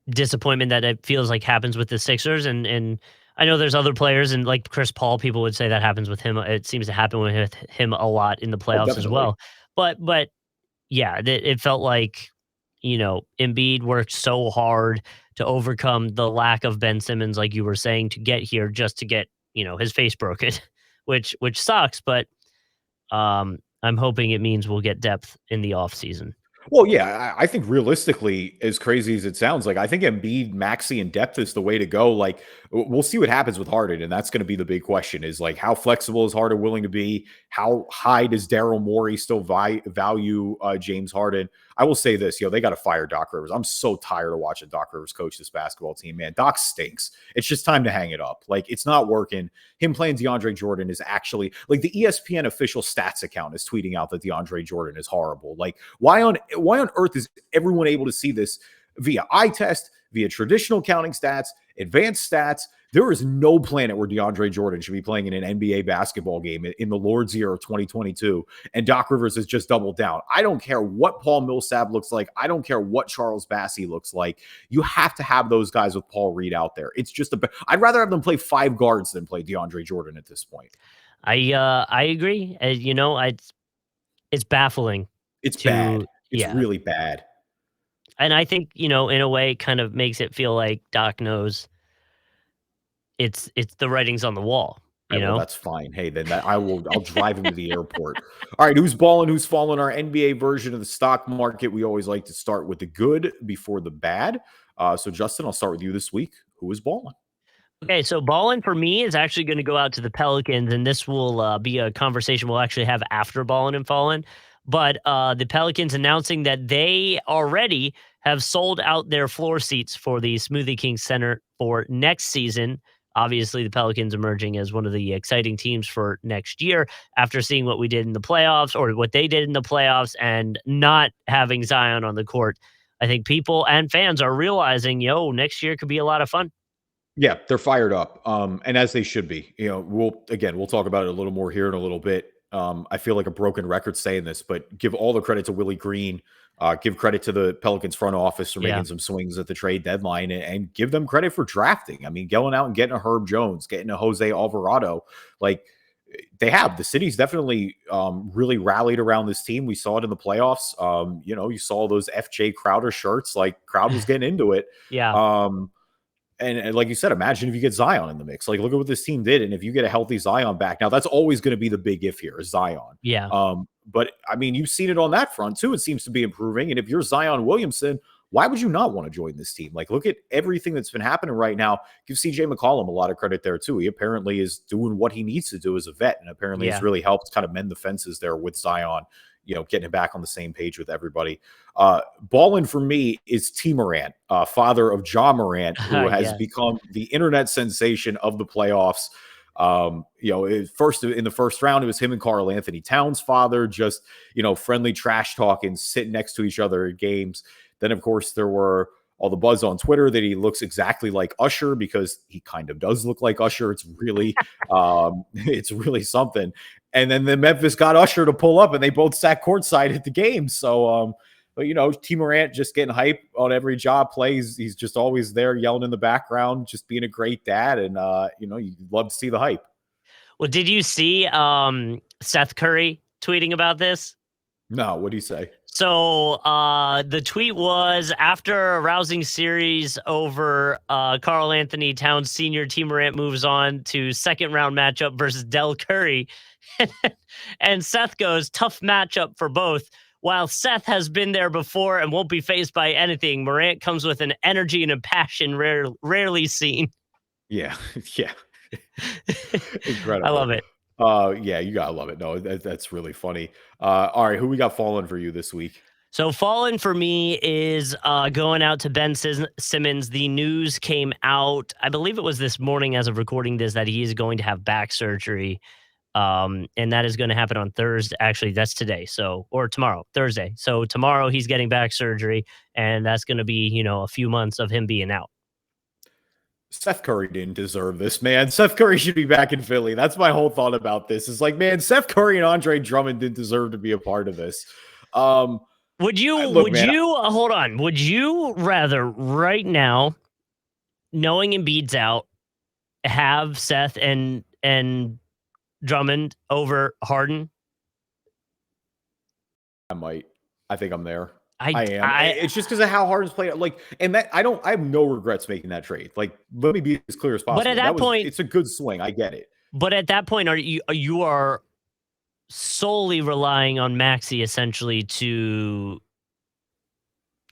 disappointment that it feels like happens with the Sixers. And I know there's other players and like Chris Paul, people would say that happens with him. It seems to happen with him a lot in the Oh, playoffs as definitely. well. But yeah, it felt like, Embiid worked so hard to overcome the lack of Ben Simmons, like you were saying, to get here just to get, his face broken, which sucks, but I'm hoping it means we'll get depth in the offseason. Well, yeah, I think realistically, as crazy as it sounds, like I think Embiid, Maxey, and depth is the way to go. Like we'll see what happens with Harden, and that's going to be the big question: is like how flexible is Harden willing to be? How high does Daryl Morey still value James Harden? I will say this, they got to fire Doc Rivers. I'm so tired of watching Doc Rivers coach this basketball team, man. Doc stinks. It's just time to hang it up. Like it's not working. Him playing DeAndre Jordan is actually like the ESPN official stats account is tweeting out that DeAndre Jordan is horrible. Like why on earth is everyone able to see this via eye test, via traditional counting stats, advanced stats? There is no planet where DeAndre Jordan should be playing in an NBA basketball game in the Lord's year of 2022. And Doc Rivers has just doubled down. I don't care what Paul Millsap looks like. I don't care what Charles Bassey looks like. You have to have those guys with Paul Reed out there. It's just I'd rather have them play 5 guards than play DeAndre Jordan at this point. I agree. It's baffling. It's bad. It's Yeah. really bad. And I think, in a way kind of makes it feel like Doc knows it's the writing's on the wall, All right, well, that's fine. Hey, then I'll drive him to the airport. All right, who's balling, who's falling? Our NBA version of the stock market. We always like to start with the good before the bad. So Justin, I'll start with you this week. Who is balling? Okay, so balling for me is actually going to go out to the Pelicans, and this will be a conversation we'll actually have after balling and falling. But the Pelicans announcing that they already have sold out their floor seats for the Smoothie King Center for next season. Obviously, the Pelicans emerging as one of the exciting teams for next year after seeing what we did in the playoffs or what they did in the playoffs and not having Zion on the court. I think people and fans are realizing, next year could be a lot of fun. Yeah, they're fired up, and as they should be. We'll talk about it a little more here in a little bit. I feel like a broken record saying this, but give all the credit to Willie Green. Give credit to the Pelicans front office for making some swings at the trade deadline, and give them credit for drafting. I mean, going out and getting a Herb Jones, getting a Jose Alvarado, like they have. The city's definitely really rallied around this team. We saw it in the playoffs. You saw those FJ Crowder shirts. Like crowd was getting into it. Yeah. And like you said, imagine if you get Zion in the mix. Like, look at what this team did. And if you get a healthy Zion back, now that's always going to be the big if here is Zion. Yeah. But I mean, you've seen it on that front too. It seems to be improving. And if you're Zion Williamson, why would you not want to join this team? Like, look at everything that's been happening right now. Give CJ McCollum a lot of credit there too. He apparently is doing what he needs to do as a vet, and apparently it's really helped kind of mend the fences there with Zion. Getting him back on the same page with everybody. Balling for me is T. Morant, father of Ja Morant, who has become the internet sensation of the playoffs. First in the first round, it was him and Karl Anthony Towns' father, just, friendly trash talking, sitting next to each other at games. Then, of course, there were all the buzz on Twitter that he looks exactly like Usher, because he kind of does look like Usher. It's really, it's really something. And then the Memphis got Usher to pull up, and they both sat courtside at the game. So, T. Morant just getting hype on every job plays. He's just always there yelling in the background, just being a great dad. And, you love to see the hype. Well, did you see Seth Curry tweeting about this? No, what do you say? So the tweet was, after a rousing series over Karl Anthony Towns Sr., T. Morant moves on to second round matchup versus Del Curry. And Seth goes, tough matchup for both. while Seth has been there before and won't be faced by anything, Morant comes with an energy and a passion rarely seen. Yeah, yeah, I love incredible. it. Yeah, you gotta love it. No, that's really funny. All right, who we got falling for you this week? So fallen for me is going out to Ben Simmons. The news came out, I believe it was this morning as of recording this, that he is going to have back surgery. And that is going to happen on Thursday. Actually, that's today. So, or tomorrow, Thursday. So tomorrow he's getting back surgery, and that's going to be, a few months of him being out. Seth Curry didn't deserve this, man. Seth Curry should be back in Philly. That's my whole thought about this. Is like, man, Seth Curry and Andre Drummond didn't deserve to be a part of this. Would you hold on? Would you rather right now, knowing Embiid's out, have Seth and Drummond over Harden? I might. I think I'm there. I am. It's just because of how Harden's played. Like, and that I have no regrets making that trade. Like, let me be as clear as possible. But at that point, it's a good swing. I get it. But at that point, you are solely relying on Maxey essentially to,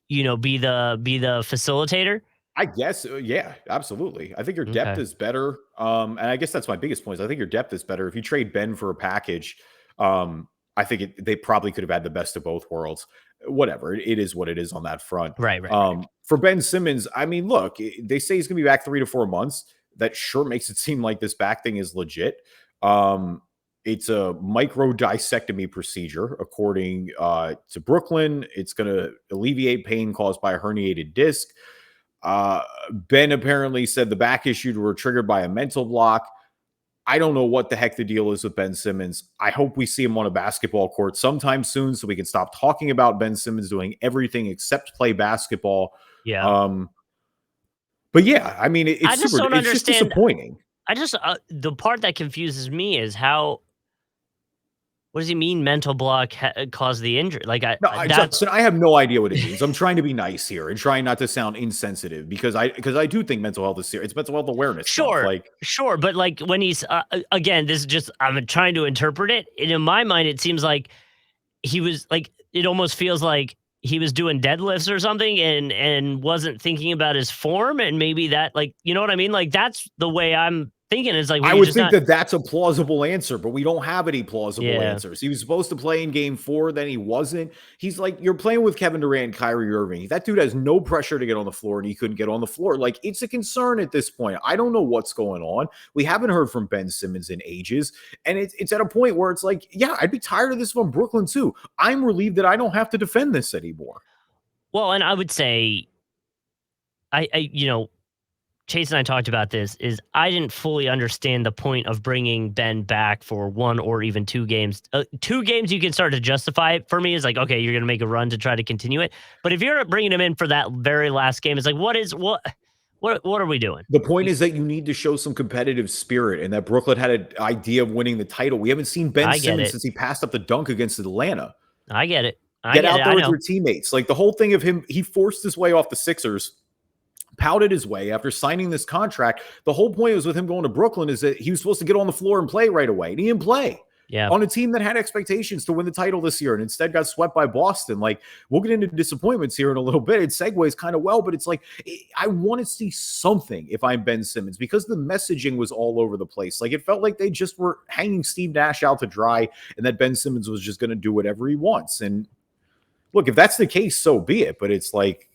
be the facilitator. I guess, yeah, absolutely. I think your depth is better. And I guess that's my biggest point. I think your depth is better. If you trade Ben for a package, I think they probably could have had the best of both worlds. Whatever. It is what it is on that front. Right. For Ben Simmons, I mean, look, they say he's going to be back 3 to 4 months. That sure makes it seem like this back thing is legit. It's a micro discectomy procedure, according to Brooklyn. It's going to alleviate pain caused by a herniated disc. Ben apparently said the back issues were triggered by a mental block. I don't know what the heck the deal is with Ben Simmons. I hope we see him on a basketball court sometime soon so we can stop talking about Ben Simmons doing everything except play basketball. Yeah. But yeah, I mean, it's just disappointing. The part that confuses me is how. What does he mean? Mental block caused the injury? Justin, I have no idea what it means. I'm trying to be nice here and trying not to sound insensitive because I do think mental health is serious. It's mental health awareness. Sure, but like when he's again, this is just I'm trying to interpret it. And in my mind, it seems like he was like it almost feels like he was doing deadlifts or something and wasn't thinking about his form, and maybe that you know what I mean? Like that's the way I'm thinking. Is like I would think that's a plausible answer, but we don't have any plausible answers. He was supposed to play in game 4, then he wasn't. He's like, you're playing with Kevin Durant and Kyrie Irving. That dude has no pressure to get on the floor, and he couldn't get on the floor. Like, it's a concern at this point. I don't know what's going on. We haven't heard from Ben Simmons in ages, and it's at a point where it's like, yeah, I'd be tired of this from Brooklyn too. I'm relieved that I don't have to defend this anymore. Well, and I would say, Chase and I talked about this, is I didn't fully understand the point of bringing Ben back for 1 or even 2 games. 2 games you can start to justify it. For me, is like, okay, you're going to make a run to try to continue it. But if you're bringing him in for that very last game, it's like, what are we doing? The point is that you need to show some competitive spirit, and that Brooklyn had an idea of winning the title. We haven't seen Ben Simmons since he passed up the dunk against Atlanta. I get it. Get out there with your teammates. Like the whole thing of him, he forced his way off the Sixers, pouted his way after signing this contract. The whole point was with him going to Brooklyn is that he was supposed to get on the floor and play right away. And he didn't play on a team that had expectations to win the title this year and instead got swept by Boston. Like, we'll get into disappointments here in a little bit. It segues kind of well, but it's like, I want to see something if I'm Ben Simmons, because the messaging was all over the place. Like, it felt like they just were hanging Steve Nash out to dry and that Ben Simmons was just going to do whatever he wants. And look, if that's the case, so be it. But it's like,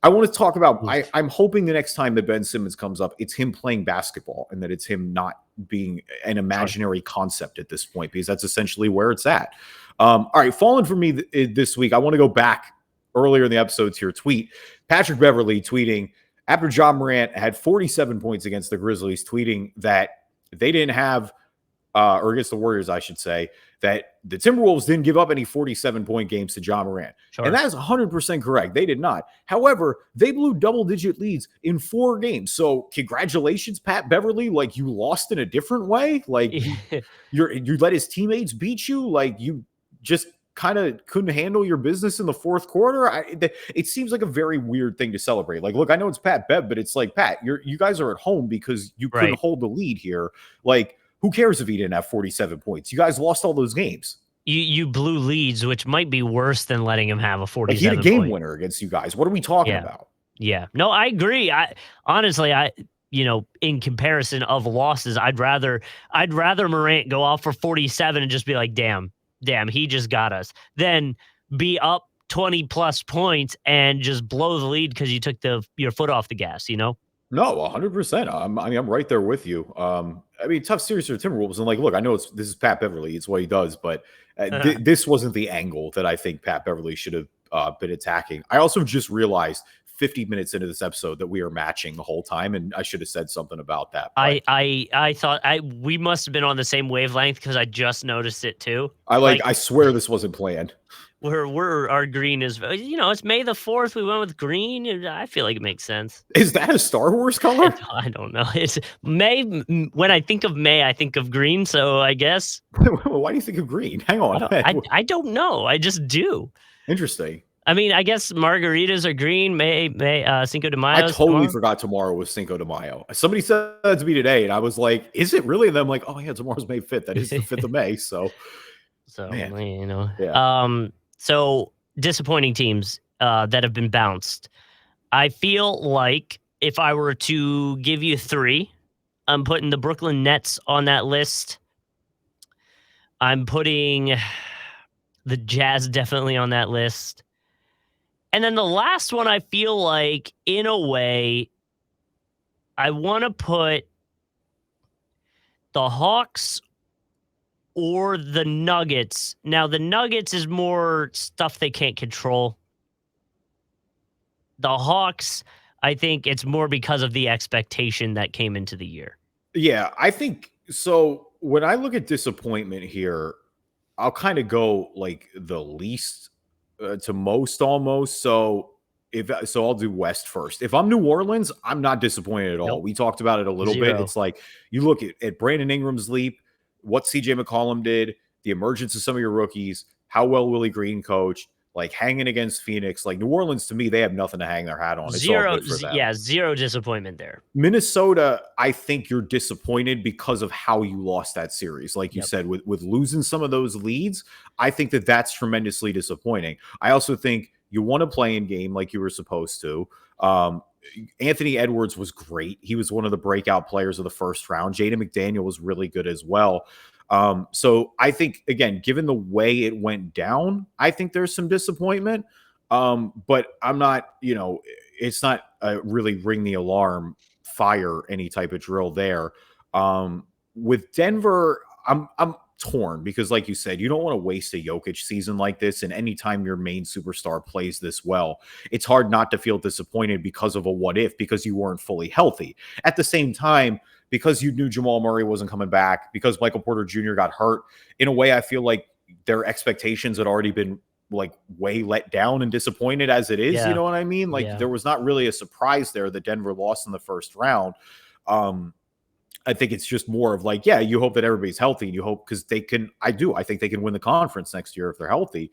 I want to talk about, I'm hoping the next time that Ben Simmons comes up, it's him playing basketball and that it's him not being an imaginary concept at this point, because that's essentially where it's at. All right, falling for me this week, I want to go back earlier in the episodes here. Tweet Patrick Beverley tweeting after Ja Morant had 47 points against the Grizzlies, tweeting that they didn't have, or against the Warriors, I should say, that the Timberwolves didn't give up any 47-point games to Ja Morant. Sure. And that is 100% correct. They did not. However, they blew double-digit leads in 4 games. So congratulations, Pat Beverley. Like, you lost in a different way. Like, you let his teammates beat you. Like, you just kind of couldn't handle your business in the fourth quarter. It seems like a very weird thing to celebrate. Like, look, I know it's Pat Bev, but it's like, Pat, you guys are at home because you couldn't hold the lead here. Like, who cares if he didn't have 47 points? You guys lost all those games. you blew leads, which might be worse than letting him have a Like, he had a 47 game point. winner against you guys. What are we talking Yeah. about? Yeah. No, I agree. I honestly, in comparison of losses, I'd rather Morant go off for 47 and just be like, damn, he just got us, than be up 20 plus points and just blow the lead because you took your foot off the gas, you know? No, 100%. I mean, I'm right there with you. I mean, tough series for the Timberwolves, and like, look, I know this is Pat Beverly, it's what he does, but this wasn't the angle that I think Pat Beverly should have been attacking. I also just realized 50 minutes into this episode that we are matching the whole time, and I should have said something about that. But I thought we must have been on the same wavelength because I just noticed it too. I swear this wasn't planned. Our green is, it's May the 4th. We went with green. And I feel like it makes sense. Is that a Star Wars color? I don't know. It's May. When I think of May, I think of green. So I guess. Why do you think of green? Hang on. I don't know. I just do. Interesting. I mean, I guess margaritas are green. May Cinco de Mayo. I totally forgot tomorrow was Cinco de Mayo. Somebody said that to me today, and I was like, "Is it really?" And I'm like, "Oh yeah, tomorrow's May 5th. That is the 5th of May." So, man. Yeah. So disappointing teams that have been bounced. I feel like if I were to give you 3, I'm putting the Brooklyn Nets on that list. I'm putting the Jazz definitely on that list. And then the last one, I feel like, in a way, I want to put the Hawks or the Nuggets. Now, the Nuggets is more stuff they can't control. The Hawks, I think it's more because of the expectation that came into the year. Yeah, I think so. When I look at disappointment here, I'll kind of go like the least to most almost. So I'll do West first. If I'm New Orleans, I'm not disappointed at all. Nope. We talked about it a little bit. It's like you look at Brandon Ingram's leap, what CJ McCollum did, the emergence of some of your rookies, how well Willie Green coached, like hanging against Phoenix. Like New Orleans, to me, they have nothing to hang their hat on. It's all good for them. Yeah, zero disappointment there. Minnesota, I think you're disappointed because of how you lost that series. Like you said, with losing some of those leads, I think that's tremendously disappointing. I also think you won a play-in game like you were supposed to. Anthony Edwards was great. He was one of the breakout players of the first round. Jaden McDaniel was really good as well. So I think, again, given the way it went down, I think there's some disappointment. But I'm not, it's not really ring the alarm, fire any type of drill there. With Denver, I'm torn because, like you said, you don't want to waste a Jokic season like this. And anytime your main superstar plays this well, it's hard not to feel disappointed because of a what if, because you weren't fully healthy. At the same time, because you knew Jamal Murray wasn't coming back, because Michael Porter Jr. got hurt, in a way, I feel like their expectations had already been like way let down and disappointed as it is. Yeah. You know what I mean? Like there was not really a surprise there that Denver lost in the first round. I think it's just more of like, yeah, you hope that everybody's healthy and you hope because they can, I think they can win the conference next year if they're healthy.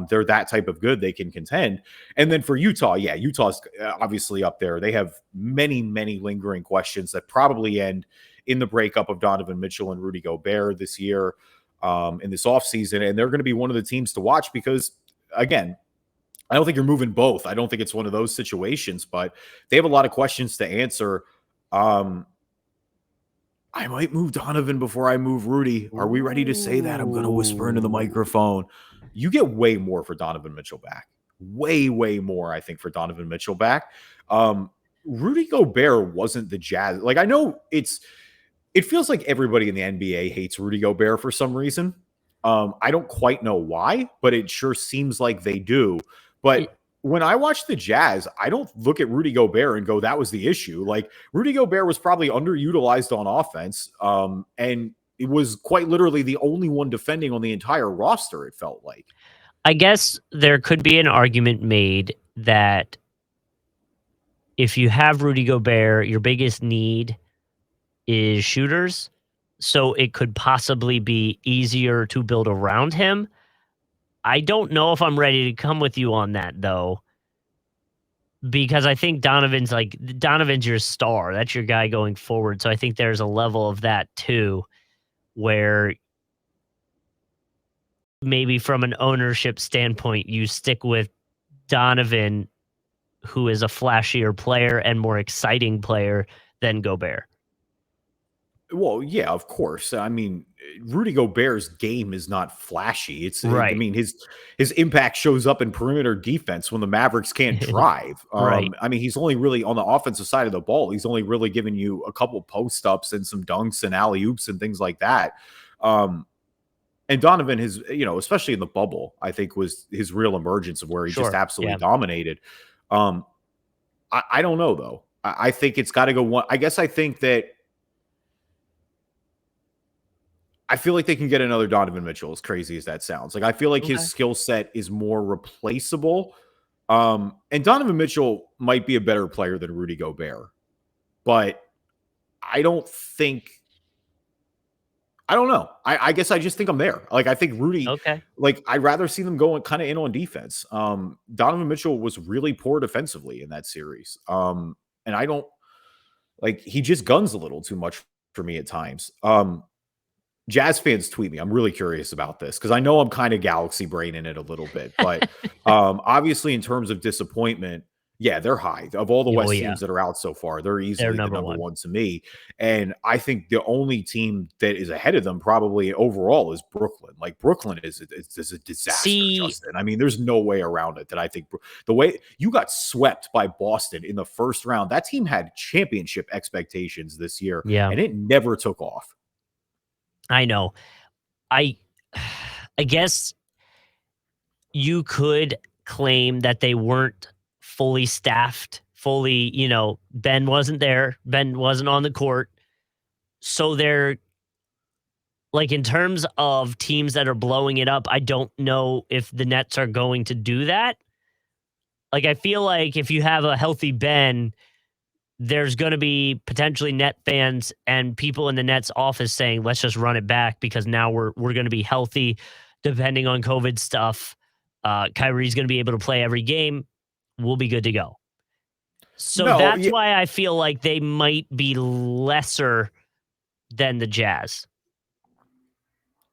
They're that type of good. They can contend. And then for Utah, yeah, Utah's obviously up there. They have many, many lingering questions that probably end in the breakup of Donovan Mitchell and Rudy Gobert this year in this offseason. And they're going to be one of the teams to watch because, again, I don't think you're moving both. I don't think it's one of those situations, but they have a lot of questions to answer. I might move Donovan before I move Rudy. Are we ready to say that? I'm going to whisper into the microphone. You get way more for Donovan Mitchell back. Way, way more, I think, for Donovan Mitchell back. Rudy Gobert wasn't the Jazz. Like, I know it feels like everybody in the NBA hates Rudy Gobert for some reason. I don't quite know why, but it sure seems like they do. But when I watch the Jazz, I don't look at Rudy Gobert and go, that was the issue. Like, Rudy Gobert was probably underutilized on offense, and it was quite literally the only one defending on the entire roster, it felt like. I guess there could be an argument made that if you have Rudy Gobert, your biggest need is shooters, so it could possibly be easier to build around him. I don't know if I'm ready to come with you on that, though, because I think Donovan's your star. That's your guy going forward. So I think there's a level of that, too, where maybe from an ownership standpoint, you stick with Donovan, who is a flashier player and more exciting player than Gobert. Well, yeah, of course. I mean, Rudy Gobert's game is not flashy. I Right. mean, his impact shows up in perimeter defense when the Mavericks can't drive. Right. I mean, he's only really on the offensive side of the ball. He's only really giving you a couple post ups and some dunks and alley oops and things like that. And Donovan, especially in the bubble, I think was his real emergence of where he just Sure. absolutely Yeah. dominated. I don't know though. I think it's got to go one. I guess I think that I feel like they can get another Donovan Mitchell, as crazy as that sounds. Like, I feel like his Okay. skill set is more replaceable. And Donovan Mitchell might be a better player than Rudy Gobert, but I don't think, I don't know. I guess I just think I'm there. Like, I think Rudy, Okay. like, I'd rather see them going kind of in on defense. Donovan Mitchell was really poor defensively in that series. And I don't, like, he just guns a little too much for me at times. Jazz fans tweet me. I'm really curious about this because I know I'm kind of galaxy braining it a little bit, but obviously in terms of disappointment, yeah, they're high. Of all the Oh, West yeah. teams that are out so far, they're They're easily the number number one. one to me. And I think the only team that is ahead of them probably overall is Brooklyn. Like Brooklyn is a disaster, See, Justin. I mean, there's no way around it that I think the way you got swept by Boston in the first round, that team had championship expectations this year yeah, and it never took off. I know. I I guess you could claim that they weren't fully staffed, fully, Ben wasn't there. Ben wasn't on the court. So they're like in terms of teams that are blowing it up, I don't know if the Nets are going to do that. Like I feel like if you have a healthy Ben, there's going to be potentially Net fans and people in the Nets office saying, "Let's just run it back because now we're going to be healthy." Depending on COVID stuff, Kyrie's going to be able to play every game. We'll be good to go. So No, that's yeah, why I feel like they might be lesser than the Jazz.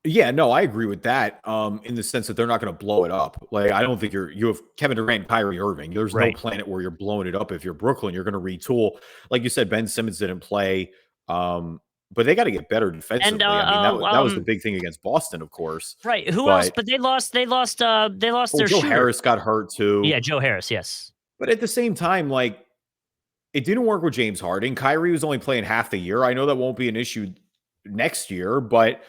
yeah, no, I agree with that. In the sense that they're not going to blow it up. Like, I don't think you have Kevin Durant, and Kyrie Irving. There's no Right. planet where you're blowing it up. If you're Brooklyn, you're going to retool. Like you said, Ben Simmons didn't play, but they got to get better And defensively. I mean, that was the big thing against Boston, of course. right, who else? But But they lost well, their Joe shooter. Harris got hurt too. Yeah, Joe Harris, yes. But at the same time, like it didn't work with James Harden. Kyrie was only playing half the year. I know that won't be an issue next year, but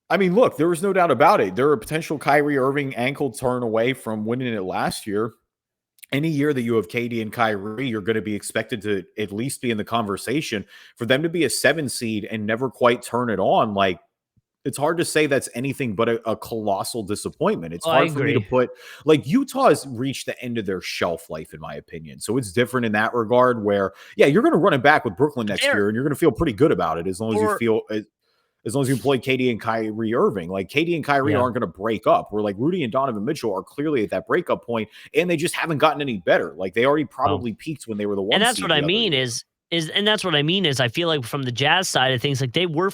I mean, look, there was no doubt about it. They're a potential Kyrie Irving ankle turn away from winning it last year. Any year that you have KD and Kyrie, you're going to be expected to at least be in the conversation. For them to be a 7 seed and never quite turn it on, like it's hard to say that's anything but a colossal disappointment. It's Oh, I hard for me to agree. put like Utah has reached the end of their shelf life, in my opinion. So it's different in that regard where, yeah, you're going to run it back with Brooklyn next They're year and you're going to feel pretty good about it as long as you or feel as long as you employ KD and Kyrie Irving. Like KD and Kyrie yeah. aren't going to break up. We're like Rudy and Donovan Mitchell are clearly at that breakup point, and they just haven't gotten any better. Like they already Well, probably peaked when they were the and one that's what seed I the other mean year. is and that's what I mean is I feel like from the Jazz side of things, like they were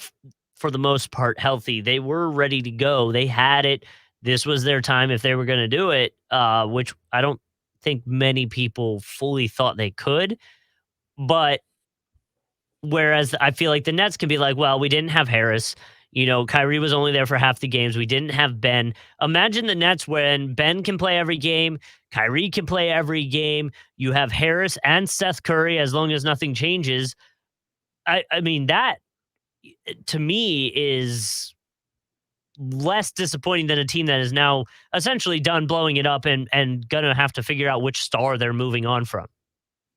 for the most part healthy. They were ready to go. They had it. This was their time if they were going to do it, which I don't think many people fully thought they could. But whereas I feel like the Nets can be like, well, we didn't have Harris. Kyrie was only there for half the games. We didn't have Ben. Imagine the Nets when Ben can play every game, Kyrie can play every game. You have Harris and Seth Curry as long as nothing changes. I mean, that to me is less disappointing than a team that is now essentially done blowing it up and gonna have to figure out which star they're moving on from.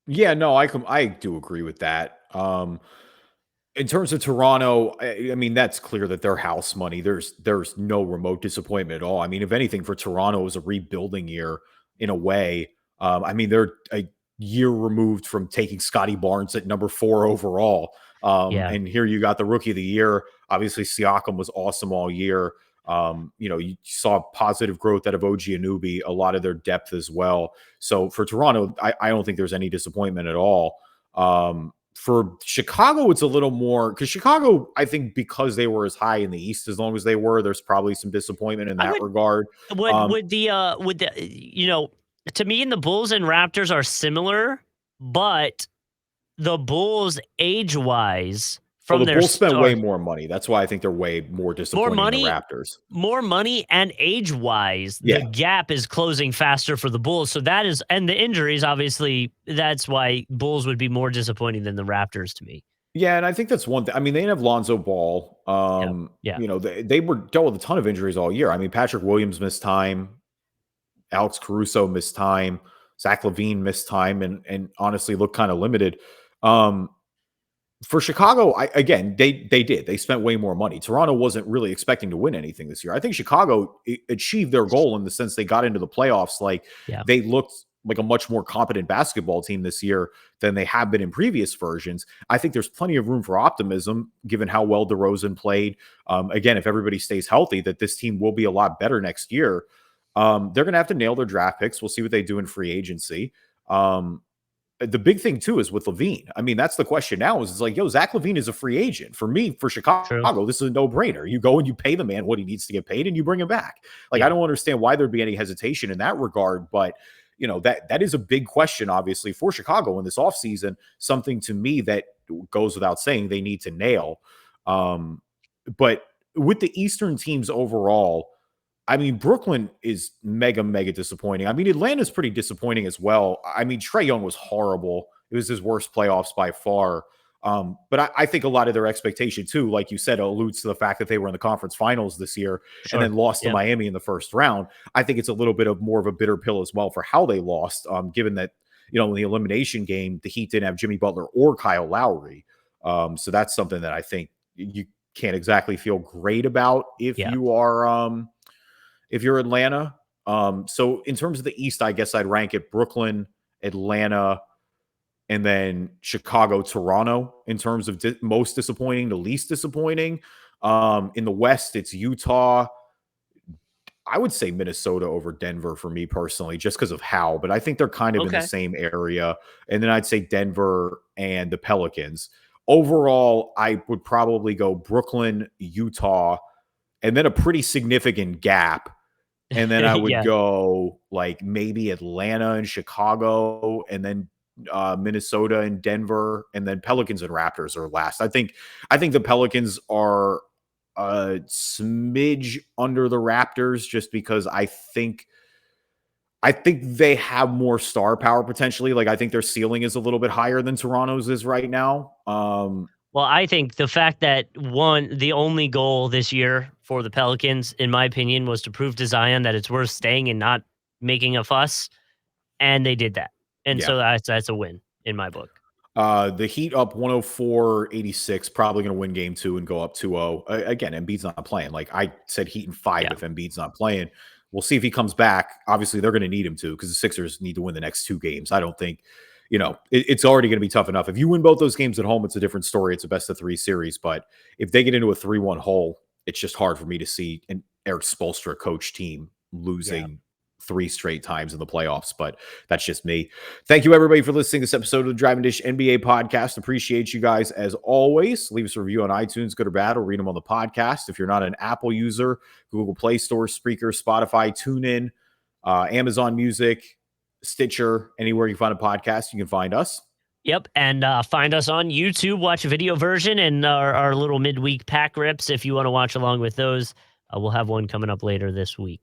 Yeah, no, I do agree with that. In terms of Toronto, I mean that's clear that their house money. There's no remote disappointment at all. I mean, if anything, for Toronto, it was a rebuilding year in a way. I mean, they're a year removed from taking Scotty Barnes at number 4 overall. Yeah. And here you got the rookie of the year. Obviously, Siakam was awesome all year. You saw positive growth out of OG Anunoby, a lot of their depth as well. So for Toronto, I don't think there's any disappointment at all. For Chicago, it's a little more because Chicago, I think, because they were as high in the East as long as they were, there's probably some disappointment in I that would regard. Um, would the to me the Bulls and Raptors are similar, but the Bulls age wise well, from the their Bulls spent way start more money. That's why I think they're way more more disappointing than the money Raptors. more money and age wise, Yeah. the gap is closing faster for the Bulls. So that is, and the injuries, obviously, that's why Bulls would be more disappointing than the Raptors to me. Yeah, and I think that's one thing. I mean, they didn't have Lonzo Ball. Yeah. Yeah. They were dealt with a ton of injuries all year. I mean, Patrick Williams missed time, Alex Caruso missed time, Zach Levine missed time, and honestly looked kind of limited. Um, for Chicago, again, they spent way more money. Toronto wasn't really expecting to win anything this year. I think Chicago achieved their goal in the sense they got into the playoffs. Like Yeah. they looked like a much more competent basketball team this year than they have been in previous versions. I think there's plenty of room for optimism given how well DeRozan played. Again, if everybody stays healthy, that this team will be a lot better next year. They're going to have to nail their draft picks. We'll see what they do in free agency. The big thing too is with Levine. I mean, that's the question now is it's like, yo, Zach Levine is a free agent. For me, for True. Chicago, this is a no-brainer. You go and you pay the man what he needs to get paid and you bring him back. Like, Yeah. I don't understand why there'd be any hesitation in that regard, but that is a big question, obviously, for Chicago in this offseason, something to me that goes without saying they need to nail. But with the Eastern teams overall, I mean, Brooklyn is mega, mega disappointing. I mean, Atlanta's pretty disappointing as well. I mean, Trae Young was horrible. It was his worst playoffs by far. But I think a lot of their expectation, too, like you said, alludes to the fact that they were in the conference finals this year and then lost to Miami in the first round. I think it's a little bit of more of a bitter pill as well for how they lost, given that, in the elimination game, the Heat didn't have Jimmy Butler or Kyle Lowry. So that's something that I think you can't exactly feel great about if you are if you're Atlanta. So in terms of the East, I guess I'd rank it Brooklyn, Atlanta, and then Chicago, Toronto in terms of most disappointing to least disappointing. In the West, it's Utah. I would say Minnesota over Denver for me personally, just because of how, but I think they're kind of in the same area. And then I'd say Denver and the Pelicans. Overall, I would probably go Brooklyn, Utah, and then a pretty significant gap. And then I would go like maybe Atlanta and Chicago, and then Minnesota and Denver, and then Pelicans and Raptors are last. I think the Pelicans are a smidge under the Raptors just because I think they have more star power potentially. Like I think their ceiling is a little bit higher than Toronto's is right now. Well, I think the fact that the only goal this year for the Pelicans, in my opinion, was to prove to Zion that it's worth staying and not making a fuss, and they did that. And so that's a win in my book. The Heat up 104-86, probably going to win game 2 and go up 2-0. Again, Embiid's not playing. Like I said, Heat in 5 if Embiid's not playing. We'll see if he comes back. Obviously, they're going to need him to because the Sixers need to win the next 2 games. I don't think, it's already going to be tough enough. If you win both those games at home, it's a different story. It's a best-of-3 series. But if they get into a 3-1 hole, it's just hard for me to see an Eric Spoelstra coach team losing 3 straight times in the playoffs, but that's just me. Thank you everybody for listening to this episode of the Driving Dish NBA podcast. Appreciate you guys as always. Leave us a review on iTunes, good or bad, or read them on the podcast. If you're not an Apple user, Google Play Store, Spreaker, Spotify, TuneIn, Amazon Music, Stitcher, anywhere you find a podcast, you can find us. Yep, and find us on YouTube, watch a video version, and our little midweek pack rips if you want to watch along with those. We'll have one coming up later this week.